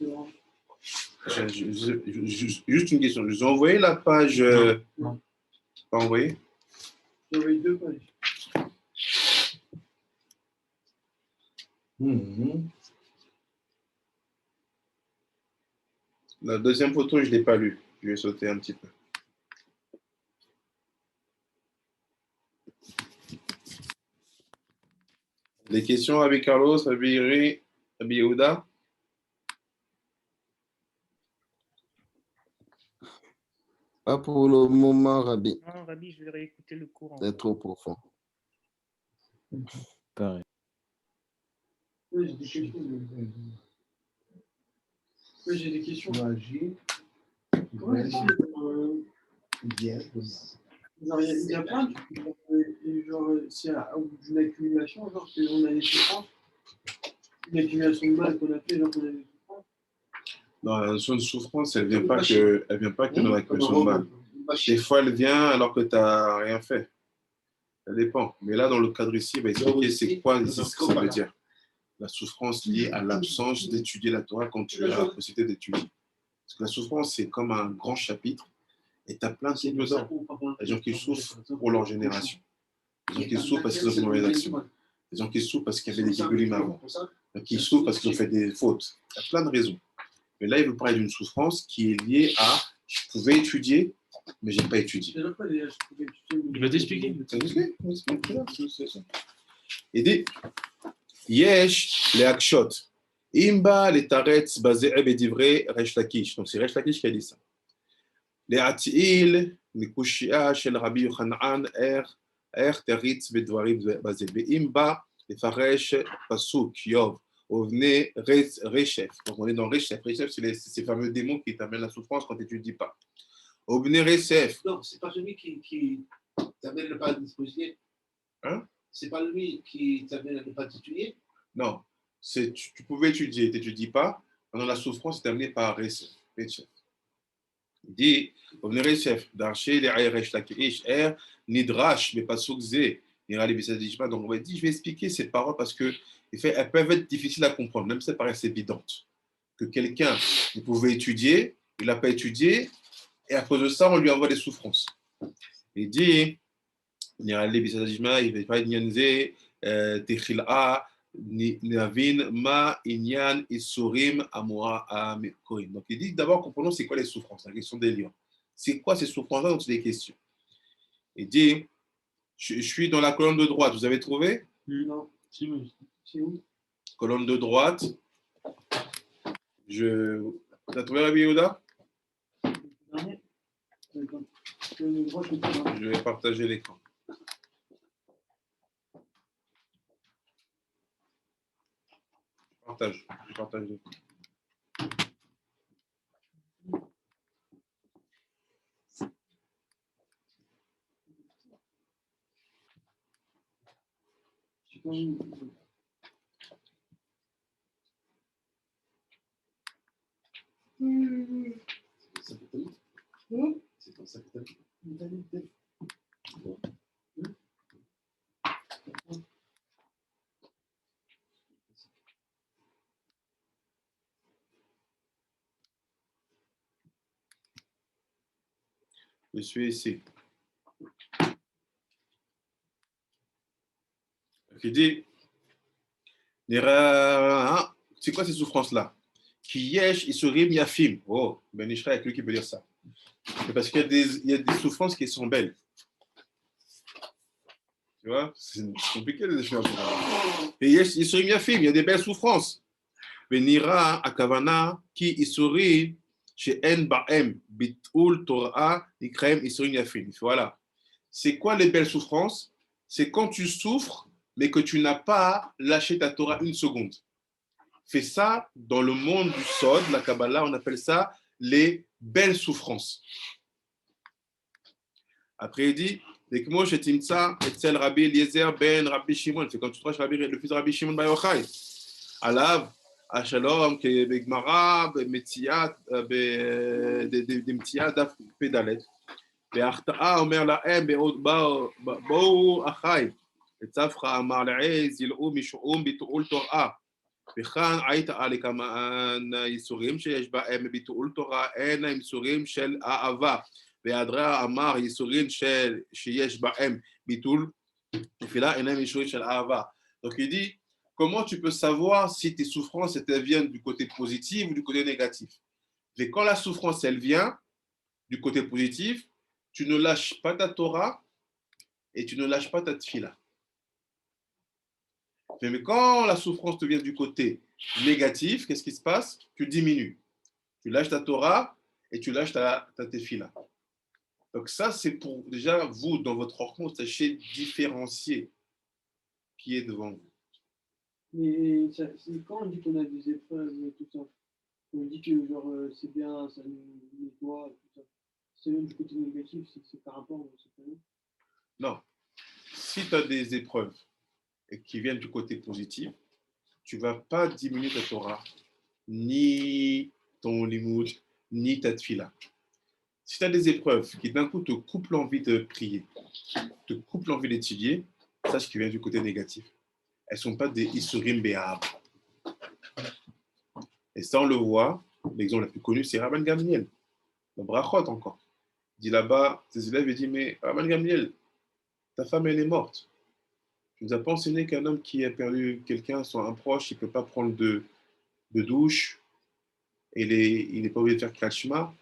[SPEAKER 1] Juste une question. Je vous ai envoyé la page.
[SPEAKER 3] Non.
[SPEAKER 1] Pas envoyé?
[SPEAKER 3] J'avais 2 pages.
[SPEAKER 1] La deuxième photo, je ne l'ai pas lue. Je vais sauter un petit peu. Des questions avec Carlos, avec Iri, avec Yehuda?
[SPEAKER 8] Pas pour le moment, Rabbi.
[SPEAKER 9] Non, Rabbi, je vais réécouter le cours.
[SPEAKER 8] C'est trop profond.
[SPEAKER 5] Pareil.
[SPEAKER 3] Oui, j'ai des questions. Oui, j'ai des questions. Comment est-ce que, genre, il y a plein de genre, c'est une accumulation, genre, on a des souffrances, une accumulation de mal qu'on a fait, genre, on a des souffrances.
[SPEAKER 1] Non, la notion de souffrance, elle vient pas que dans la question de mal. Des fois, elle vient alors que tu n'as rien fait. Ça dépend. Mais là, dans le cadre ici, il va expliquer c'est quoi ce que ça veut dire. La souffrance liée à l'absence d'étudier la Torah quand tu as la possibilité d'étudier. Parce que la souffrance, c'est comme un grand chapitre et tu as plein de trucs dedans. Les gens qui souffrent pour leur génération. Les gens qui souffrent parce qu'ils ont fait une mauvaise action. Les gens qui souffrent parce qu'il y avait des guigulim avant. Les gens qui souffrent parce qu'ils ont fait des fautes. Il y a plein de raisons. Mais là, il veut parler d'une souffrance qui est liée à je pouvais étudier, mais je n'ai pas étudié.
[SPEAKER 2] Il va t'expliquer.
[SPEAKER 1] Il dit Yesh le akshot. Imba le taretz bazeh bedivre resh lakish. Donc c'est Resh Lakish qui a dit ça. Le atil le kushia shel Rabbi Yochanan teritz bedvarim bazeh. Imba le faresh pasuk yov. Ovne reshef. Donc on est dans reshef. Reshef, c'est ces fameux démons qui t'amènent la souffrance quand tu n'étudies pas. Ovne reshef.
[SPEAKER 4] Non, c'est pas celui qui t'amène le pas à disposer.
[SPEAKER 1] Hein?
[SPEAKER 4] C'est pas lui qui t'amène à ne pas t'étudier.
[SPEAKER 1] Non, tu pouvais étudier, tu n'étudies pas. Pendant la souffrance, c'est amené par Reshef. Il dit, Ovne reshef. Darché le resh lakish nidrash, mais pas soukze. Donc on va dire, je vais expliquer ces paroles parce que elles peuvent être difficiles à comprendre, même si elles paraissent évidentes. Que quelqu'un il pouvait étudier, il n'a pas étudié, et à cause de ça, on lui envoie des souffrances. Il dit, il va pas nyanze, techila, navin, ma, inyan, isurim, amora, amekorim. Donc il dit d'abord, comprenons c'est quoi les souffrances, la question des lions. C'est quoi ces souffrances-là dont il est question? Il dit, je suis dans la colonne de droite, vous avez trouvé?
[SPEAKER 3] Non.
[SPEAKER 2] C'est où?
[SPEAKER 1] Colonne de droite. Tu as trouvé Rabbi Yehuda? Je vais partager l'écran. Je partage l'écran.
[SPEAKER 4] C'est pour ça que t'as
[SPEAKER 1] Je suis ici. Il dit, c'est quoi ces souffrances-là? Qui yesh, isurim, yafim. Oh, Ben Ishra, il y a que lui qui peut dire ça. C'est parce qu'il y a des souffrances qui sont belles. Tu vois, c'est compliqué de définir. Et yesh, isurim, yafim, il y a des belles souffrances. Benira, akavana, ki isurim, chez en ba'em, bitul torah, ikrem, isurim, yafim. Voilà. C'est quoi les belles souffrances? C'est quand tu souffres, mais que tu n'as pas lâché ta Torah une seconde. Fais ça dans le monde du Sod, la Kabbalah, on appelle ça les belles souffrances. Après, il dit, Dekmo shetimtsa etzel Rabbi Eliezer ben Rabbi Shimon. C'est quand tu trouves le fils de Rabbi Shimon Bar Yochai. Alav, Ashalom, Begmara, Metziat, Demtziat, Daf Pedalet. בהחטאה אומר להם בואו אחי וצפך אמר לעז ילאו משום ביטול תורה וכאן היית על כמה ייסורים שיש בהם ביטול תורה אין ייסורים של אהבה והדרה אמר ייסורים שיש בהם ביטול תפילה אינם ייסורים של אהבה. Donc il dit comment tu peux savoir si tes souffrances elles viennent du côté positif ou du côté négatif. Et quand la souffrance elle vient du côté positif, tu ne lâches pas ta Torah et tu ne lâches pas ta tfila. Mais quand la souffrance te vient du côté négatif, qu'est-ce qui se passe? Tu diminues. Tu lâches ta Torah et tu lâches ta tefila. Donc ça, c'est pour déjà, vous, dans votre rencontre, sachez différencier qui est devant vous.
[SPEAKER 3] Mais c'est quand on dit qu'on a des épreuves et tout ça, on dit que genre c'est bien, ça nous nettoie, tout ça. C'est même du côté négatif, c'est par rapport au satanisme.
[SPEAKER 1] Non. Si tu as des épreuves et qui viennent du côté positif, tu ne vas pas diminuer ta Torah, ni ton limoud, ni ta tfila. Si tu as des épreuves qui d'un coup te coupent l'envie de prier, te coupent l'envie d'étudier, sache qu'ils viennent du côté négatif. Elles ne sont pas des Isurim Béab. Et ça, on le voit, l'exemple le plus connu, c'est Rabban Gamliel, dans Brachot encore. Il dit là-bas, ses élèves, il dit, mais Rabban Gamliel, ta femme, elle est morte. Tu ne nous as pas enseigné qu'un homme qui a perdu quelqu'un, soit un proche, il ne peut pas prendre de douche, et il n'est pas obligé de faire Kriyat Shema.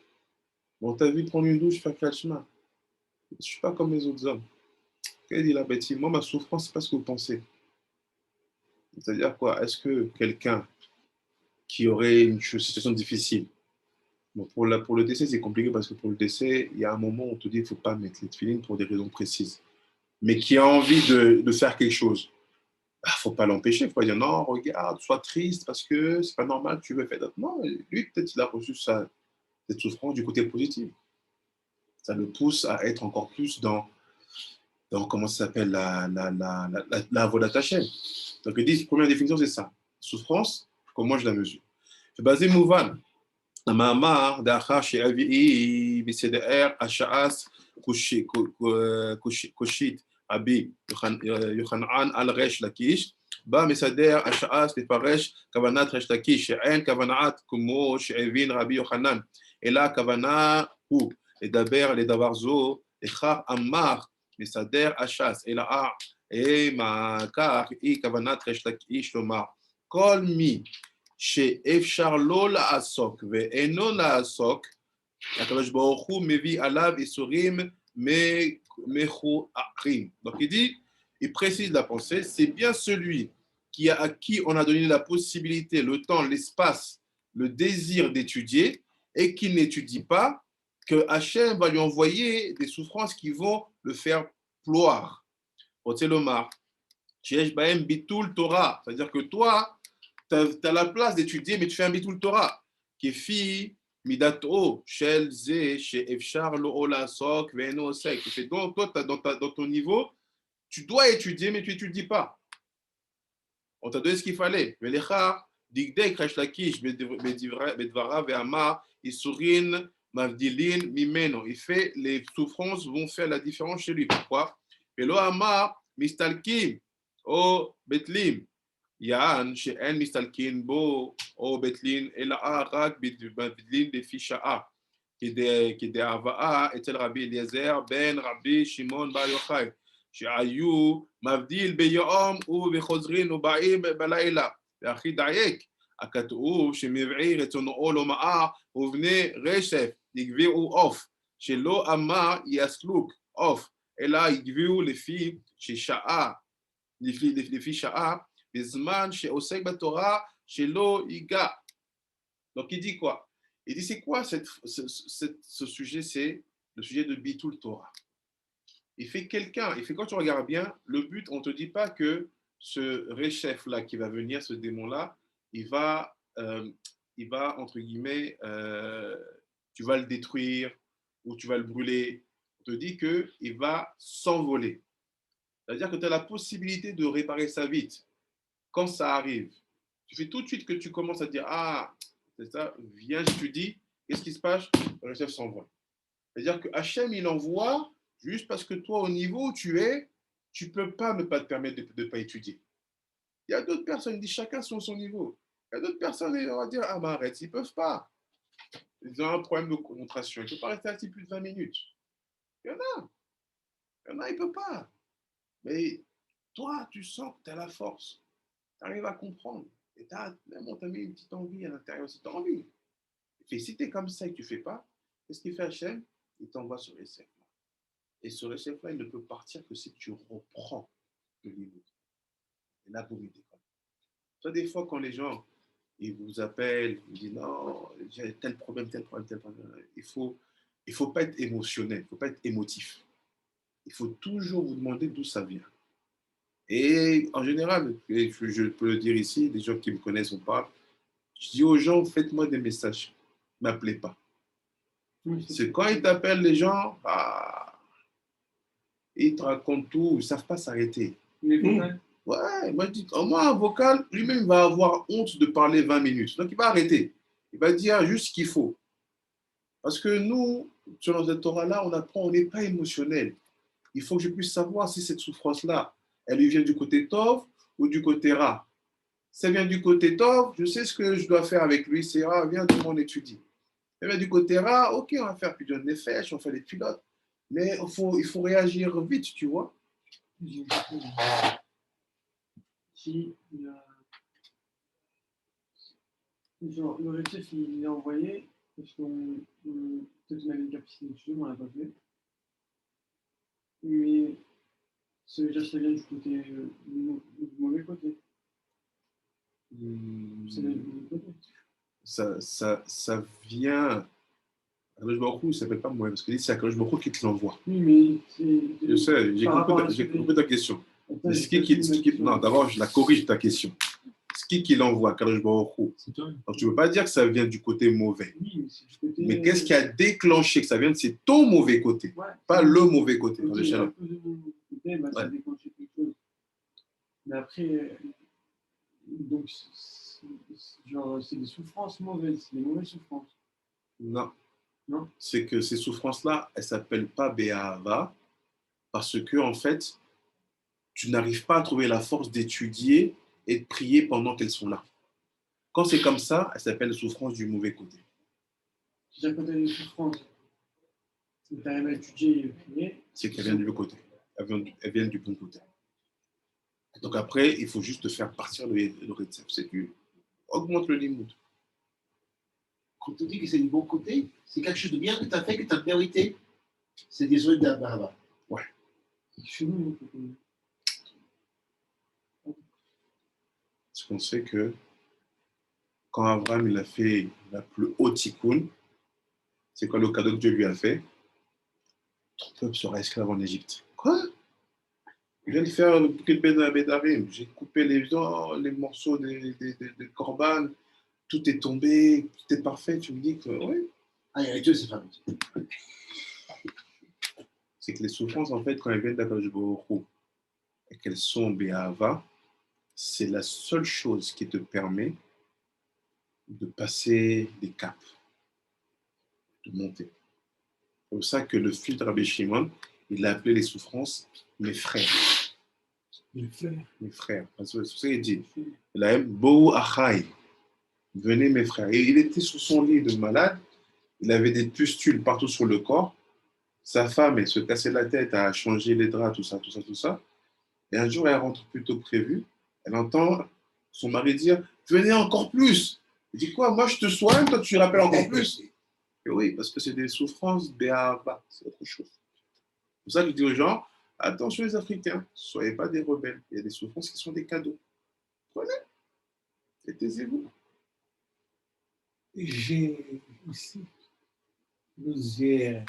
[SPEAKER 1] Bon, t'as vu prendre une douche, faire Kriyat Shema. Je ne suis pas comme les autres hommes. Il dit là, Betty, moi, ma souffrance, ce n'est pas ce que vous pensez. C'est-à-dire quoi? Est-ce que quelqu'un qui aurait une situation difficile, bon, pour le décès, c'est compliqué parce que pour le décès, il y a un moment où on te dit qu'il ne faut pas mettre les tefilines pour des raisons précises, mais qui a envie de faire quelque chose, il ne faut pas l'empêcher. Il faut pas dire non, regarde, sois triste parce que c'est pas normal que tu veux faire d'autres. Non, lui, peut-être il a reçu cette souffrance du côté positif. Ça le pousse à être encore plus dans comment ça s'appelle, la voie d'attacher. Donc, ils disent, première définition, c'est ça. Souffrance, comment je la mesure? C'est basé mouvan. המאמר דאחר שאביעי בסדר השעס קושית רבי יוחנן על ריש לקיש, בא מסדר השעס לפרש כוונת ריש לקיש, שאין כוונת כמו שהבין רבי יוחנן, אלא הכוונה הוא לדבר לדבר זו, לכך אמר מסדר השעס, אלא מה כך היא כוונת ריש לקיש, לומר כל מי שאפשר לא לעסוק ואינו לעסוק, הקדוש ברוך הוא מביא עליו איסורים מכוערים. Donc il dit, il précise la pensée, c'est bien celui à qui on a donné la possibilité, le temps, l'espace, le désir d'étudier et qui n'étudie pas, que Hachem va lui envoyer des souffrances qui vont le faire ploire. Otselomar, Sheyesh Baem Bitul Torah, c'est-à-dire que toi, tu as la place d'étudier, mais tu fais un bitul Torah. Kefi midato shel ze she'efshar lo ola sok ve'eno osek. Donc, toi, dans ton niveau, tu dois étudier, mais tu n'étudies pas. On t'a donné ce qu'il fallait. Velecha digdei kresh lakish bedvara ve'ama isurin mavdilin mimeno. Il fait, les souffrances vont faire la différence chez lui. Pourquoi? Velo ama mistalkim o betlim. יען שאין מסתלקין בו או בטלין, אלא רק בדלין לפי שעה, כדהבאה אצל רבי אליעזר בן רבי שמעון בר יוחאי, שהיו מבדיל ביום ובחוזרין ובאים בלילה, והכי דייק, הכתוב שמבעי רצונו לומר ובני רשף יגביעו עוף, שלא אמר יסלוק עוף, אלא יגביעו לפי שעה, Bizman chez Osek Batora, chez Lo Iga. Donc il dit quoi? Il dit c'est quoi ce sujet? C'est le sujet de Bitul Torah. Il fait quand tu regardes bien, le but, on ne te dit pas que ce réchef là qui va venir, ce démon là, il va entre guillemets, tu vas le détruire ou tu vas le brûler. On te dit qu'il va s'envoler. C'est-à-dire que tu as la possibilité de réparer sa vie. Quand ça arrive, tu fais tout de suite que tu commences à dire ah, c'est ça, viens, je te dis, qu'est-ce qui se passe? Le chef s'envole. C'est-à-dire que Hachem, il envoie juste parce que toi, au niveau où tu es, tu ne peux pas ne pas te permettre de ne pas étudier. Il y a d'autres personnes, dit chacun sur son niveau. Il y a d'autres personnes, on va dire ah, mais arrête, ils ne peuvent pas. Ils ont un problème de concentration. Ils ne peuvent pas rester assis plus de 20 minutes. Il y en a, ils ne peuvent pas. Mais toi, tu sens que tu as la force. Tu arrives à comprendre. Et même on t'a mis une petite envie à l'intérieur, c'est envie. Et si tu es comme ça et que tu ne fais pas, qu'est-ce qu'il fait Hachem? Il t'envoie sur les là. Et sur les là, il ne peut partir que si tu reprends le niveau. Et là, vous mettez comme. Toi, des fois, quand les gens ils vous appellent, ils disent non, j'ai tel problème, il faut il ne faut pas être émotionnel, il ne faut pas être émotif. Il faut toujours vous demander d'où ça vient. Et en général, et je peux le dire ici, des gens qui me connaissent, on parle, je dis aux gens, faites-moi des messages, ne m'appelez pas.
[SPEAKER 3] Oui,
[SPEAKER 1] C'est quand ils t'appellent, les gens, ils te racontent tout, ils ne savent pas s'arrêter.
[SPEAKER 3] Les vocales.
[SPEAKER 1] Ouais, moi je dis, au moins un vocal, lui-même va avoir honte de parler 20 minutes. Donc il va arrêter. Il va dire juste ce qu'il faut. Parce que nous, selon cette Torah-là, on apprend, on n'est pas émotionnel. Il faut que je puisse savoir si cette souffrance-là, elle lui vient du côté Tov ou du côté Ra. Si elle vient du côté Tov, je sais ce que je dois faire avec lui. C'est viens, tout le monde étudie. Elle vient du côté Ra, ok, on va faire plus de nefesh, on fait les pilotes. Mais il faut réagir vite, tu vois.
[SPEAKER 3] Si il y a... Genre, le récif, il est envoyé, parce qu'on peut-être qu'on avait une capacité d'étudier, mais on l'a pas fait. Mais ça veut dire que ça vient du côté du mauvais côté. Ça vient du mauvais côté.
[SPEAKER 1] Ça vient. Akadosh Baruch Hu, il ne s'appelle pas moi, parce que c'est Akadosh Baruch Hu qui te l'envoie.
[SPEAKER 3] Oui, mais c'est.
[SPEAKER 1] Je sais, j'ai compris ta question. Mais non, d'abord, je la corrige ta question. C'est qui l'envoie, Akadosh Baruch Hu?
[SPEAKER 2] C'est toi.
[SPEAKER 1] Donc, tu ne peux pas dire que ça vient du côté mauvais.
[SPEAKER 3] Oui, mais c'est du côté.
[SPEAKER 1] Mais qu'est-ce qui a déclenché que ça vienne? C'est ton mauvais côté,
[SPEAKER 3] Ouais,
[SPEAKER 1] pas le mauvais côté. Dans le
[SPEAKER 3] un
[SPEAKER 1] shalom.
[SPEAKER 3] peu de mon côté, bah, ça
[SPEAKER 1] Ouais.
[SPEAKER 3] déclenche quelque chose. Mais après, donc, genre, c'est des souffrances mauvaises, c'est des mauvaises souffrances.
[SPEAKER 1] Non.
[SPEAKER 3] Non.
[SPEAKER 1] C'est que ces souffrances-là, elles ne s'appellent pas Béhava, parce que, en fait, tu n'arrives pas à trouver la force d'étudier et de prier pendant qu'elles sont là. Quand c'est comme ça, elles s'appellent souffrances du mauvais côté.
[SPEAKER 3] C'est-à-dire quand tu as des souffrances, tu arrives à étudier et prier.
[SPEAKER 1] C'est qu'elles viennent du bon côté. Elles viennent du bon côté. Donc après, il faut juste faire partir le récep. C'est que augmente le limoud.
[SPEAKER 4] Quand on dit que c'est du bon côté, c'est quelque chose de bien que tu as fait, que tu as mérité. C'est des œuvres d'Abraham.
[SPEAKER 3] Chez nous,
[SPEAKER 1] Parce qu'on sait que quand Abraham il a fait la plus haute tikkun, c'est quoi le cadeau que Dieu lui a fait? Ton peuple sera esclave en Égypte. Quoi? Je viens de faire le bouquet de Bédarim. J'ai coupé les morceaux des corbanes. Tout est tombé, tout est parfait. Tu me dis que oui.
[SPEAKER 4] Ah, il y a Dieu, c'est fameux.
[SPEAKER 1] C'est que les souffrances, en fait, quand elles viennent d'Akadosh Baruch Hu et qu'elles sont Béhava, c'est la seule chose qui te permet de passer des caps, de monter. C'est pour ça que le fils de Rabbi Shimon, il a appelé les souffrances mes frères.
[SPEAKER 7] Les frères.
[SPEAKER 1] Mes frères. C'est pour ça qu'il dit, il a Bohu Achai, venez mes frères. Et il était sur son lit de malade, il avait des pustules partout sur le corps. Sa femme, elle se cassait la tête à changer les draps, tout ça, tout ça, tout ça. Et un jour, elle rentre plus tôt que prévu. Elle entend son mari dire, venez encore plus. Il dit quoi? Moi, je te soigne, toi, tu rappelles encore plus. Et oui, parce que c'est des souffrances béaba, c'est autre chose. C'est pour ça que je dis aux gens, attention les Africains, ne soyez pas des rebelles. Il y a des souffrances qui sont des cadeaux. Prenez et taisez-vous.
[SPEAKER 7] J'ai ici plusieurs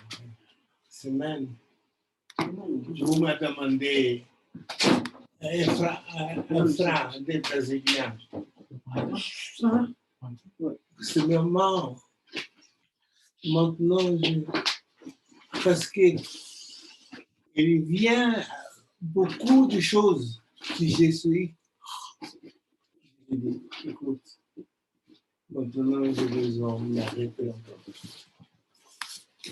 [SPEAKER 7] semaines, vous m'avez demandé un franc des Brésiliens. C'est vraiment maintenant, parce qu'il vient beaucoup de choses que je suis. Je dis, écoute, maintenant j'ai besoin de m'arrêter un peu.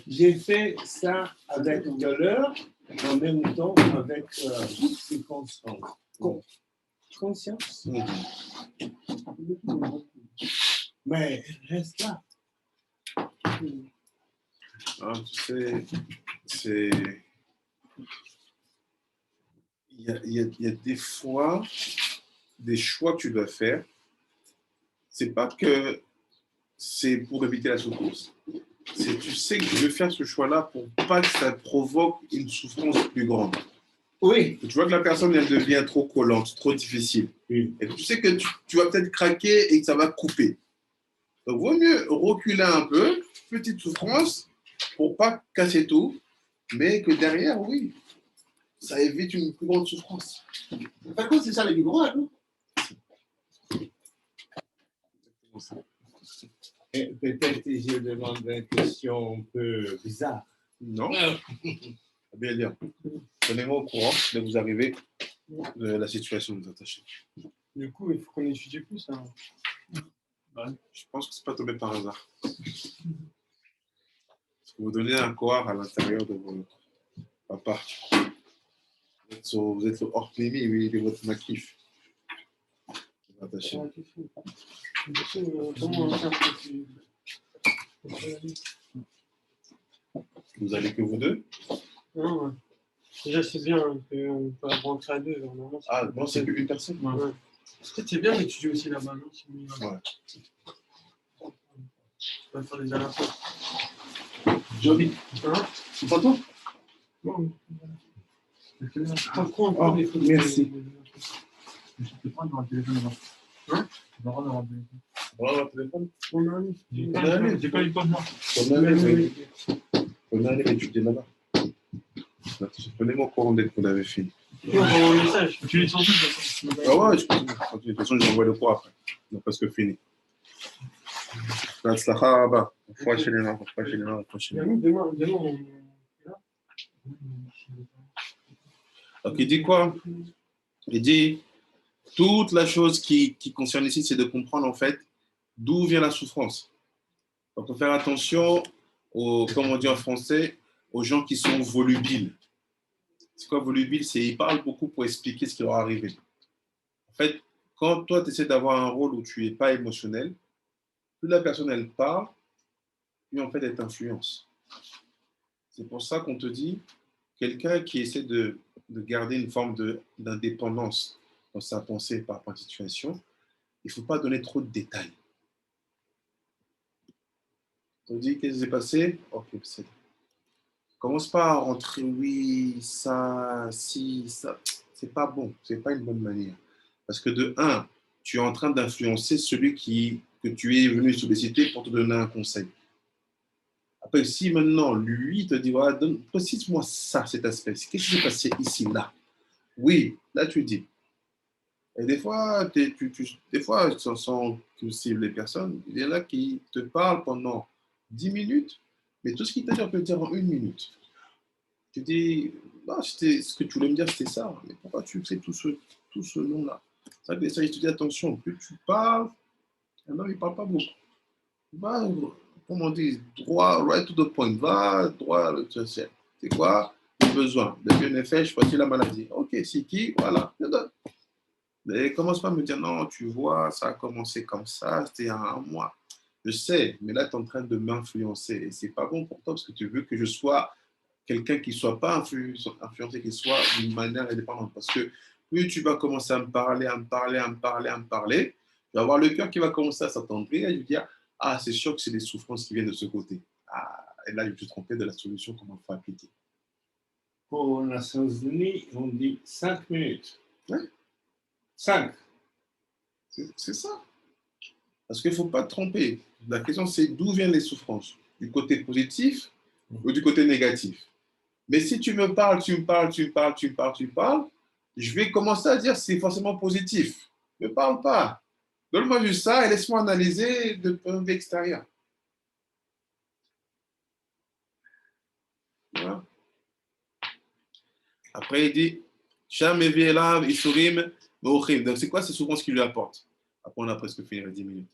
[SPEAKER 7] J'ai fait ça avec douleur, en même temps avec conscience. Mais reste là.
[SPEAKER 1] Ah, tu sais, il y a des fois, des choix que tu dois faire. C'est pas que c'est pour éviter la souffrance. C'est tu sais que je vais faire ce choix-là pour pas que ça provoque une souffrance plus grande.
[SPEAKER 7] Oui.
[SPEAKER 1] Tu vois que la personne elle devient trop collante, trop difficile.
[SPEAKER 7] Oui.
[SPEAKER 1] Et tu sais que tu vas peut-être craquer et que ça va couper. Donc, vaut mieux reculer un peu, petite souffrance, pour pas casser tout, mais que derrière, oui, ça évite une plus grande souffrance.
[SPEAKER 4] Par contre, c'est ça le livre, non?
[SPEAKER 7] Et peut-être que je demande une question un peu bizarre.
[SPEAKER 1] Non, bien dire. Tenez-moi au courant de vous arriver de la situation de vous attacher.
[SPEAKER 3] Du coup, il faut qu'on étudie plus. Hein.
[SPEAKER 1] Je pense que c'est pas tombé par hasard. Parce que vous donnez un corps à l'intérieur de votre papa. Vous êtes le hors plémi, oui, il est votre makif. Attaché.
[SPEAKER 3] Comment on faire pour
[SPEAKER 1] Vous allez que vous deux?
[SPEAKER 3] Non, ouais. Déjà, c'est bien qu'on peut rentrer à deux. Normalement,
[SPEAKER 1] Ah, non, c'est qu'une personne.
[SPEAKER 3] Ouais. Peut-être c'est bien d'étudier aussi là-bas, non?
[SPEAKER 1] Ouais.
[SPEAKER 3] On va faire des allers-retours.
[SPEAKER 1] Joli.
[SPEAKER 3] Hein?
[SPEAKER 1] C'est pas toi?
[SPEAKER 3] Non. Prends
[SPEAKER 1] Oh,
[SPEAKER 3] des photos.
[SPEAKER 1] merci.
[SPEAKER 2] Je peux prendre un téléphone là-bas.
[SPEAKER 3] Hein?
[SPEAKER 2] Je vais avoir un téléphone.
[SPEAKER 1] Voilà, votre téléphone.
[SPEAKER 3] On a un.
[SPEAKER 2] J'ai pas eu le temps de moi.
[SPEAKER 1] On allait étudier là-bas. Prenez-moi au courant dès que vous l'avez fini.
[SPEAKER 3] Non, un message.
[SPEAKER 2] Tu les sens tous,
[SPEAKER 1] Ah ouais, je continue. De toute façon, je vous envoie le cours après. On a presque fini. Demain,
[SPEAKER 3] on...
[SPEAKER 1] Donc, il dit quoi? Il dit, toute la chose qui concerne ici, c'est de comprendre en fait d'où vient la souffrance. Donc, il faut faire attention aux, comme on dit en français, aux gens qui sont volubiles. C'est quoi volubile? C'est ils parlent beaucoup pour expliquer ce qui leur est arrivé. En fait, quand toi, tu essaies d'avoir un rôle où tu n'es pas émotionnel, plus la personne, elle parle, plus en fait, elle t'influence. C'est pour ça qu'on te dit, quelqu'un qui essaie de garder une forme d'indépendance dans sa pensée par rapport à une situation, il ne faut pas donner trop de détails. On te dit, qu'est-ce qui s'est passé? Ok, c'est... Commence pas à rentrer, oui, ça, si, ça. C'est pas bon, c'est pas une bonne manière. Parce que de un, tu es en train d'influencer celui que tu es venu solliciter pour te donner un conseil. Après, si maintenant, lui te dit, voilà, précise-moi ça, cet aspect, qu'est-ce qui s'est passé ici, là? Oui, là, tu dis. Et des fois, sans que c'est les personnes, il y en a qui te parlent pendant 10 minutes, mais tout ce qu'il t'a dit, on peut le dire en 1 minute. Tu dis, non, ce que tu voulais me dire, c'était ça, mais pourquoi tu fais tout ce nom-là? C'est vrai que ça, je te dis, attention, plus tu parles, non, il ne parle pas beaucoup. Va, comment on dit, droit, right to the point, va droit, c'est quoi le besoin? Depuis un effet, je choisis la maladie. Ok, c'est qui? Voilà, je donne. Mais commence pas à me dire, non, tu vois, ça a commencé comme ça, c'était il y a 1 mois. Je sais, mais là, tu es en train de m'influencer. Et ce n'est pas bon pour toi parce que tu veux que je sois quelqu'un qui ne soit pas influencé, qui soit d'une manière indépendante. Parce que plus tu vas commencer à me parler, tu vas avoir le cœur qui va commencer à s'attendrir et je vais dire, ah, c'est sûr que c'est des souffrances qui viennent de ce côté. Ah, et là, je me suis trompé de la solution, comment il faut appliquer.
[SPEAKER 7] Pour les Nations Unies, on dit 5 minutes.
[SPEAKER 1] Ouais.
[SPEAKER 7] 5.
[SPEAKER 1] C'est ça. Parce qu'il ne faut pas te tromper. La question, c'est d'où viennent les souffrances? Du côté positif ou du côté négatif? Mais si tu me parles, je vais commencer à dire que c'est forcément positif. Ne me parle pas. Donne-moi juste ça et laisse-moi analyser de point de vue extérieur. Voilà. Après, il dit, donc, c'est quoi ces souffrances qu'il lui apporte? Après, on a presque fini les 10 minutes.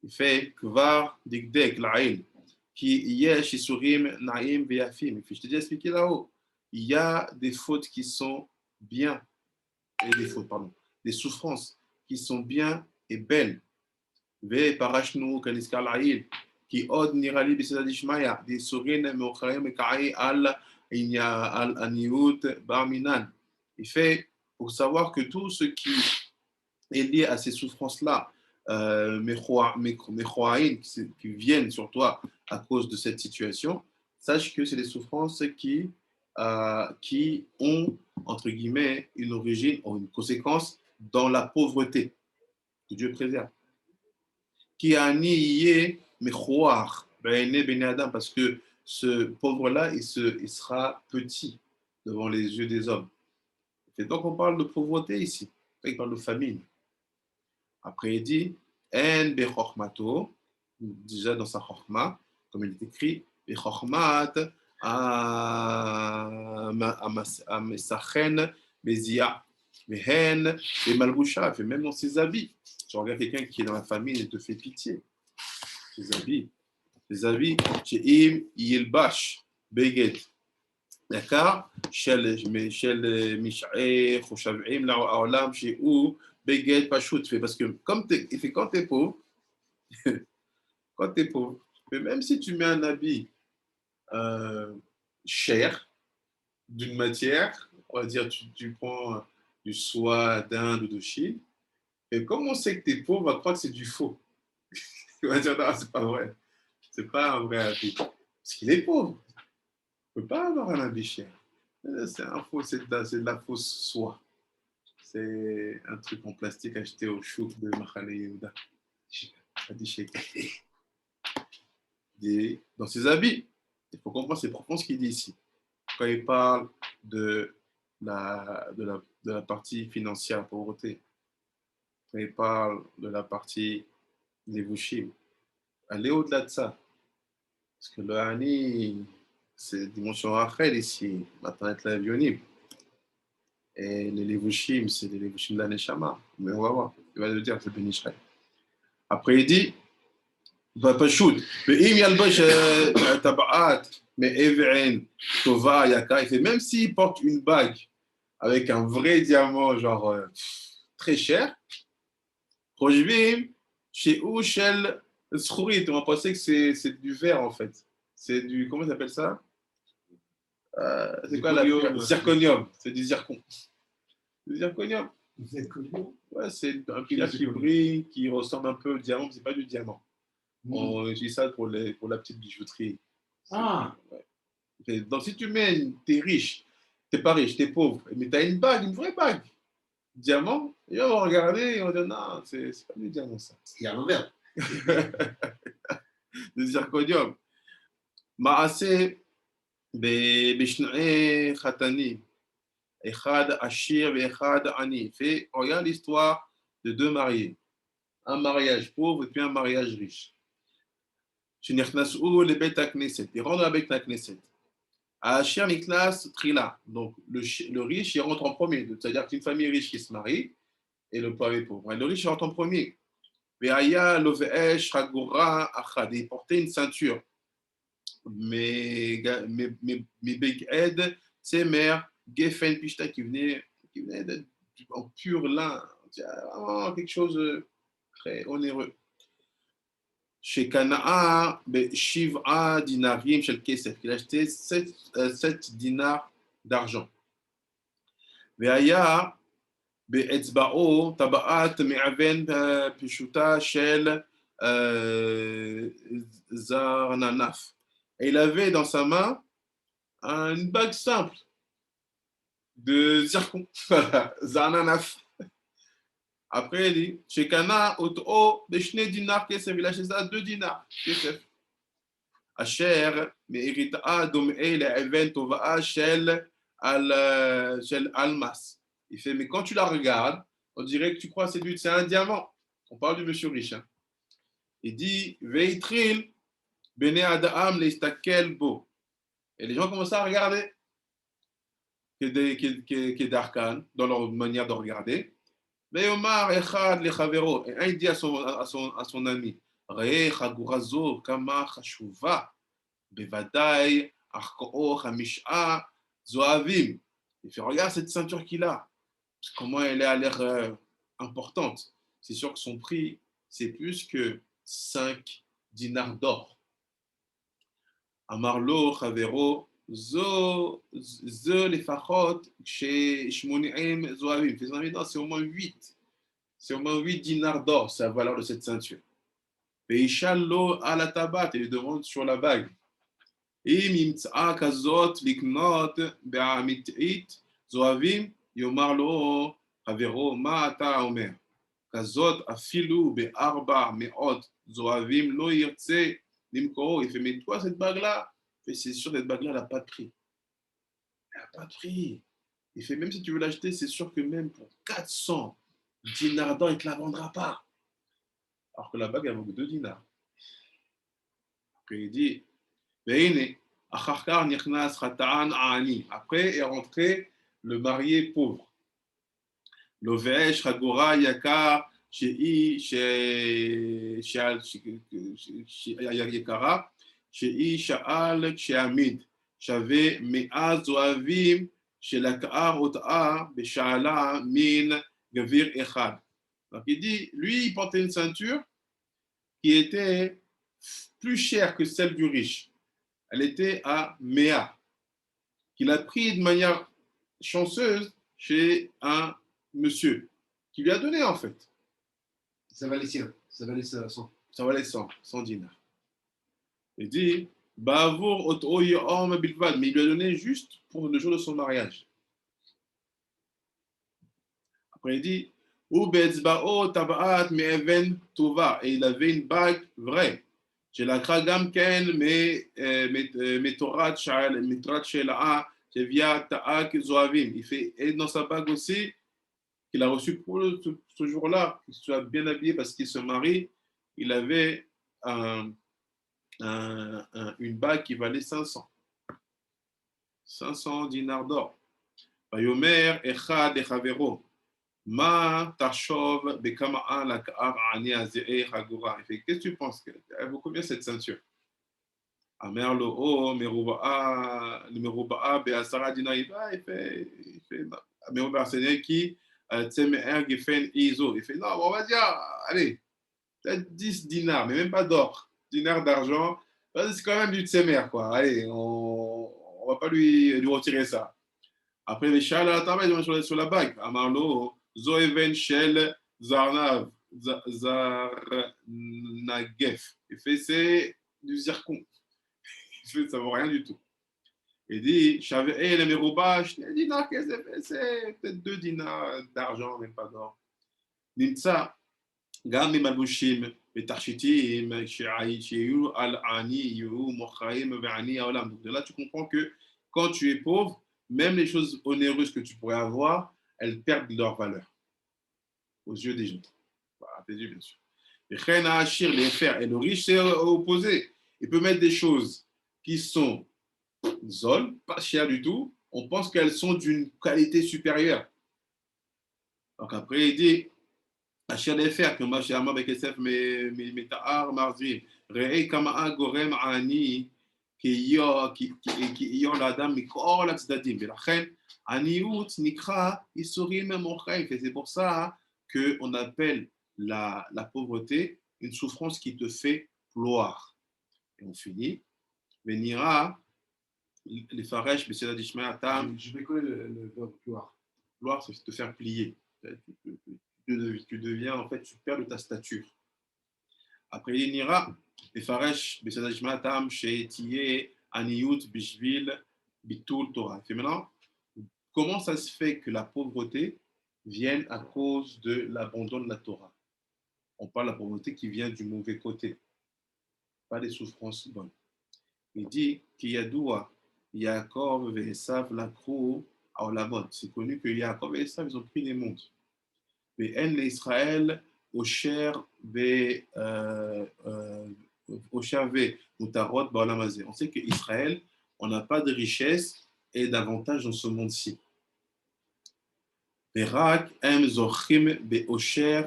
[SPEAKER 1] Il fait Kvar Digdek La'il, qui yesh isurim naim ve'afim. Je t'ai déjà expliqué là-haut. Il y a des fautes qui sont bien, des souffrances qui sont bien et belles. Ve parashnu kaniska la'il, qui od nirali bisadishmaya, des surin meocharim ka'i al aniut barminan. Il fait pour savoir que tout ce qui est lié à ces souffrances-là, qui viennent sur toi à cause de cette situation, sache que c'est des souffrances qui ont, entre guillemets, une origine ou une conséquence dans la pauvreté. Que Dieu préserve. Qui a nié parce que ce pauvre-là, il sera petit devant les yeux des hommes. Et donc, on parle de pauvreté ici. Il parle de famine. Après, il dit, En bechormato, déjà dans sa chorma, comme il est écrit, bechormat amesachen bezia, mehen et malboucha, fait même dans ses habits. Tu regardes quelqu'un qui est dans la famine et te fait pitié. Ses habits, chez im yilbash beged. D'accord? Shel mish'eh choshavim la'olam she'u beged pashut. Parce que quand tu es pauvre, mais même si tu mets un habit cher, d'une matière, on va dire tu prends du soie d'Inde ou de Chine, et comme on sait que tu es pauvre, on va croire que c'est du faux. On va dire non, c'est pas vrai. C'est pas un vrai habit. Parce qu'il est pauvre. Il ne peut pas avoir un habit cher. C'est de la fausse soie. C'est un truc en plastique acheté au chouk de Machane Yehuda. Dans ses habits. Il faut comprendre, c'est profond ce qu'il dit ici. Quand il parle de la partie financière, la pauvreté, quand il parle de la partie des Vushim, aller au-delà de ça. Parce que le Hani, c'est dimension Rachel ici, Matanet la Vionim. Et les Levushim, c'est les Levushim de la Neshama. Mais on va voir, il va le dire, c'est Ben Israël. Après, il dit, Pachout, mais im yalbash tabaat, mais Evren, Tova, Yaka, il fait même s'il porte une bague avec un vrai diamant, genre très cher, Rojvim, chez Shel Schourit, on va penser que c'est du verre en fait. C'est du, comment ça s'appelle ça? C'est quoi la zirconium, c'est du zircon. Du zirconium. Ouais, c'est un pierre qui brille, qui ressemble un peu au diamant, mais c'est pas du diamant. On utilise ça pour la petite bijouterie.
[SPEAKER 7] Ah.
[SPEAKER 1] Ouais. Donc si tu mets, t'es riche, t'es pas riche, t'es pauvre, mais t'as une bague, une vraie bague, diamant, et on va regarder et on va dire non, c'est pas du diamant ça.
[SPEAKER 4] Il y a l'envers.
[SPEAKER 1] Du zirconium. Maaseh בשני חתנים, אחד עשיר ואחד עני. On regarde l'histoire de deux mariés, un mariage pauvre et puis un mariage riche. שנכנסו לבית הכנסת, ils rentrent dans beit הכנסת. העשיר נכנס תחילה, donc le riche il rentre en premier, c'est-à-dire que c'est une famille riche qui se marie et le pauvre est pauvre. Et le riche il rentre en premier. והיה לובש חגורה אחת, il portait une ceinture. Mes Big Ed, ses mères, Geffen Pishta qui venait en pur lin, vraiment quelque chose de très onéreux. Chez Kanaa, Shiv'a dinarim chez le Kesef, il a acheté 7 dinars d'argent. Veaya, Be'etzba'o, Taba'at, Me'aven, Pishuta, Shel, Zarnanaf. Et il avait dans sa main une bague simple de zircon. Voilà, Zarnanaf. Après, il dit, chez Kana, Oto, Beshne dinar, Kesef, il a acheté ça 2 dinars, Kesef. Asher, Me'irita, Dom'e, Le'even, Tova'a, Shel, Almas. Il fait, mais quand tu la regardes, on dirait que tu crois que c'est un diamant. On parle du monsieur riche. Hein. Il dit, Veitril, Bene Adam leistakel bo. Et les gens commencent à regarder qui d'arcan dans leur manière de regarder. Mais Omar echad le chavero. Et un il dit à son ami, Re chagurazo kama chashuva bevadai arko chamisha zoavim. Il fait regarde cette ceinture qu'il a. Comment elle a l'air importante. C'est sûr que son prix c'est plus que 5 dinars d'or. Amarlo, Chavero, Zo les fachot, chez Shmoni'im, Zoavim. C'est au moins 8. C'est au moins 8 dinars d'or, c'est la valeur de cette ceinture. Veishallo à la tabat, il demande sur la bague. Im imtsa kazot liknot be'amit'it, Zoavim, yomarlo, Chavero, ma'ata omer. Kazot afilu be'arba me'ot, Zoavim lo yirtse. Il fait, mais toi, cette bague-là, Et c'est sûr, cette bague-là, elle n'a pas de prix. Elle n'a pas de prix. Il fait, même si tu veux l'acheter, c'est sûr que même pour 400 dinars d'or, il ne te la vendra pas. Alors que la bague, elle vaut que 2 dinars. Après, il dit, après est rentré le marié pauvre. Lovesh, Hagora, Yakar, Shei, Yakara, Shei, Sha'al, Sheamid, Shave, Meaz, Zoavim, Shelakar, Ota'a, Beshala, Min, Gavir, Echad. Donc il dit, lui, il portait une ceinture qui était plus chère que celle du riche. Elle était à Méa, qu'il a pris de manière chanceuse chez un monsieur, qui lui a donné en fait.
[SPEAKER 4] Ça valait 100. Ça valait 100.
[SPEAKER 1] Ça valait 100 dinars. Il dit, Bavour Oto Yom Bilvad, mais il lui a donné juste pour le jour de son mariage. Après il dit, Ubetzbao Tabaat Me'even Tova, et il avait une bague vraie. Chez la Kragam Ken, Metorat Shela, via Ta'ak Zoavim. Il fait, et dans sa bague aussi, qu'il a reçu pour ce jour-là, qu'il soit bien habillé parce qu'il se marie, il avait une bague qui valait 500 dinars d'or. Bayomer Echad Echavero. Ma tachov bekama'a la ka'ar ani azee hagura. Qu'est-ce que tu penses? Elle vaut combien cette ceinture? Amer lo o meruba'a be'asara dinar. Il fait meruba'a c'est qui tseme'er gefen izo. Il fait non, on va dire, allez, peut-être 10 dinars, mais même pas d'or, dinars d'argent. C'est quand même du tsemer, quoi. Allez, on va pas lui retirer ça. Après les châles à la table, sur la bague. Amarlo, Zoeven Shel Zarnav, Zarnagef. Il fait, c'est du zircon. Il fait, ça ne vaut rien du tout. Il dit, Chavé, le Merouba, c'est peut-être 2 dinars d'argent, même pas d'or. Nimtsa, Gam Malbushim, Metarchitim, Sheaïchiou, Al-Ani, You, Mochaim, Ve'ani, Aolam. Donc de là, tu comprends que quand tu es pauvre, même les choses onéreuses que tu pourrais avoir, elles perdent leur valeur aux yeux des gens. À tes yeux, bien sûr. Les faire. Et le riche, c'est opposé. Il peut mettre des choses qui sont zol, pas chères du tout. On pense qu'elles sont d'une qualité supérieure. Donc après, il dit, Achir les faire, comme Machama Bekesef, Meta'ar, Marzi, Re'e Kama'a Gorem Ani, qui ont la dame, mais quand la tzdadim, mais la reine, Aniout, Nikra, Isurim, Mochaim. C'est pour ça qu'on appelle la pauvreté une souffrance qui te fait ploir. Et on finit. Venira, les faresh, Bessela Dishma, Atam.
[SPEAKER 4] Je vais connaître le verbe ploir.
[SPEAKER 1] Ploir, c'est te faire plier. Tu deviens, en fait, tu perds de ta stature. Après, il ira, les faresh, Bessadajmatam, chez Tiye, Aniyut, Bishvil, Bitul, Torah. Et maintenant, comment ça se fait que la pauvreté vienne à cause de l'abandon de la Torah? On parle de la pauvreté qui vient du mauvais côté, pas des souffrances bonnes. Il dit qu'il y a Doua, Yaakov et Esav l'accro à Olamot. C'est connu que Yaakov et Esav, ils ont pris les mondes. Mais en Israël, au cher ve mutarot ba'olamazé. On sait qu'Israël, on n'a pas de richesse et d'avantage dans ce monde-ci. Verak em zochim be'osher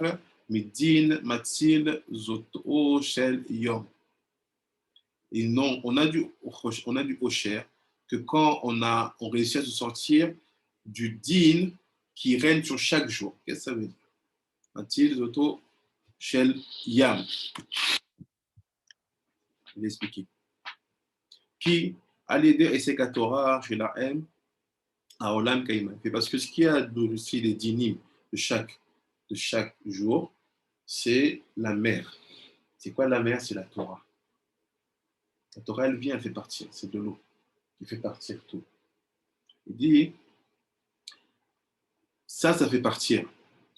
[SPEAKER 1] midin matzil zoto shel yom. Et non, on a du osher que quand on réussit à se sortir du din qui règne sur chaque jour. Qu'est-ce que ça veut dire? Matzil zoto shel yam. Je vais expliquer. Qui a l'idée et c'est qu'à Torah chez la M à Olam Kaïma. Parce que ce qu'il y a aussi les dynimes de chaque jour, c'est la mer. C'est quoi la mer? C'est la Torah. La Torah, elle vient, elle fait partir. C'est de l'eau qui fait partir tout. Il dit, ça fait partir.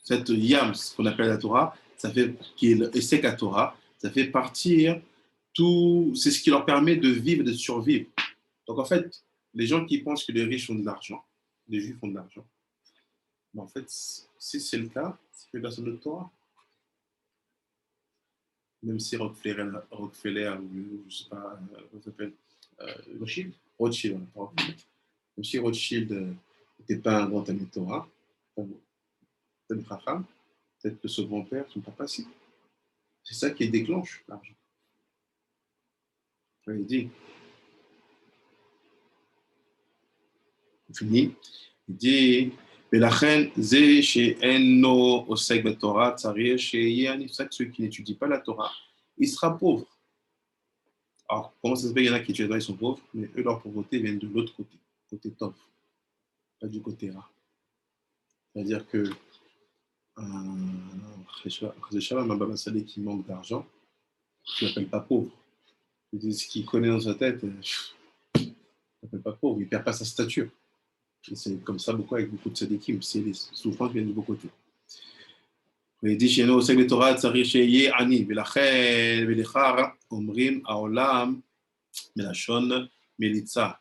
[SPEAKER 1] Cette yam, ce qu'on appelle la Torah, qui est le Esek Torah, ça fait partir tout. C'est ce qui leur permet de vivre, de survivre. Donc, en fait, les gens qui pensent que les riches ont de l'argent, les juifs ont de l'argent, mais en fait, si c'est le cas, c'est que personne de Torah. Même si Rockefeller ou je sais pas, comment ça s'appelle
[SPEAKER 4] Rothschild.
[SPEAKER 1] Rothschild, voilà, pardon. Même si Rothschild n'était pas un grand ami de Torah, peut-être Raham, peut-être que ce grand-père, son papa, si. C'est ça qui déclenche l'argent. Il dit, il finit, il dit, ולכן זה שאינו עוסק בתורה צריך שיהיה הנפסק, celui qui n'étudie pas la Torah, il sera pauvre. Alors, comment ça se fait? Il y en a qui étudient, ils sont pauvres, mais eux, leur pauvreté vient de l'autre côté, côté top, pas du côté rat. C'est-à-dire que un Baba Saleh qui manque d'argent, je ne l'appelle pas pauvre. Ce qu'il connaît dans sa tête, je ne l'appelle pas pauvre, il ne perd pas sa stature. Et c'est comme ça beaucoup avec beaucoup de tzadikim, c'est les souffrances qui viennent de beaucoup de côtés. Il dit chez nous, c'est le Torah, tzarich sheyeh ani, velachel, velechar, omrim, haolam, melashon, melitza,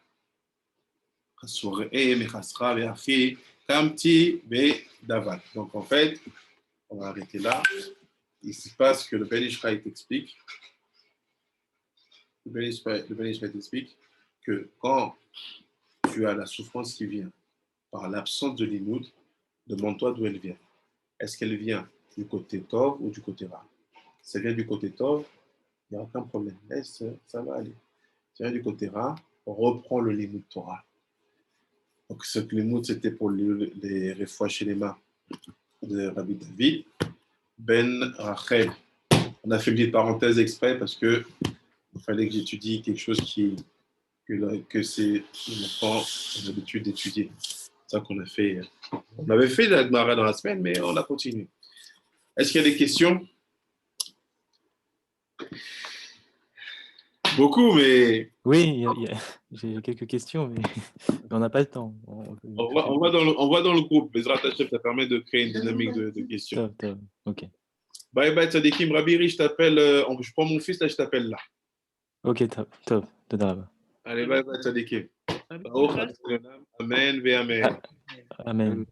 [SPEAKER 1] chasoreh, mechasra, veachi, kamti, vedavat. Donc en fait, on va arrêter là. Il se passe que le Ben Ishraï t'explique, le Ben Ishraï t'explique que quand tu as la souffrance qui vient par l'absence de l'imoud, demande-toi d'où elle vient. Est-ce qu'elle vient du côté Tov ou du côté Ra? Si elle vient du côté Tov, il n'y a aucun problème. Laisse, ça va aller. Si elle vient du côté Ra, on reprend le limoud Torah. Donc, ce limoud, c'était pour les refouach chez les mains de Rabbi David Ben Rachel. On a fait une petite parenthèse exprès parce que il fallait que j'étudie quelque chose que c'est l'enfant a l'habitude d'étudier. C'est ça qu'on a fait. On avait fait la Gemara dans la semaine, mais on a continué. Est-ce qu'il y a des questions? Beaucoup, mais...
[SPEAKER 5] Oui, j'ai quelques questions, mais on n'a pas le temps.
[SPEAKER 1] On va dans le groupe. Bezrat Hashem, ça permet de créer une dynamique de questions.
[SPEAKER 5] Top. Ok.
[SPEAKER 1] Bye bye, Tzadikim. Rabiri, je t'appelle. Je prends mon fils, là, je t'appelle là.
[SPEAKER 5] Ok, top. Toda.
[SPEAKER 1] Allez, bye bye, Tzadikim. Amen, ve amen.
[SPEAKER 5] Amen.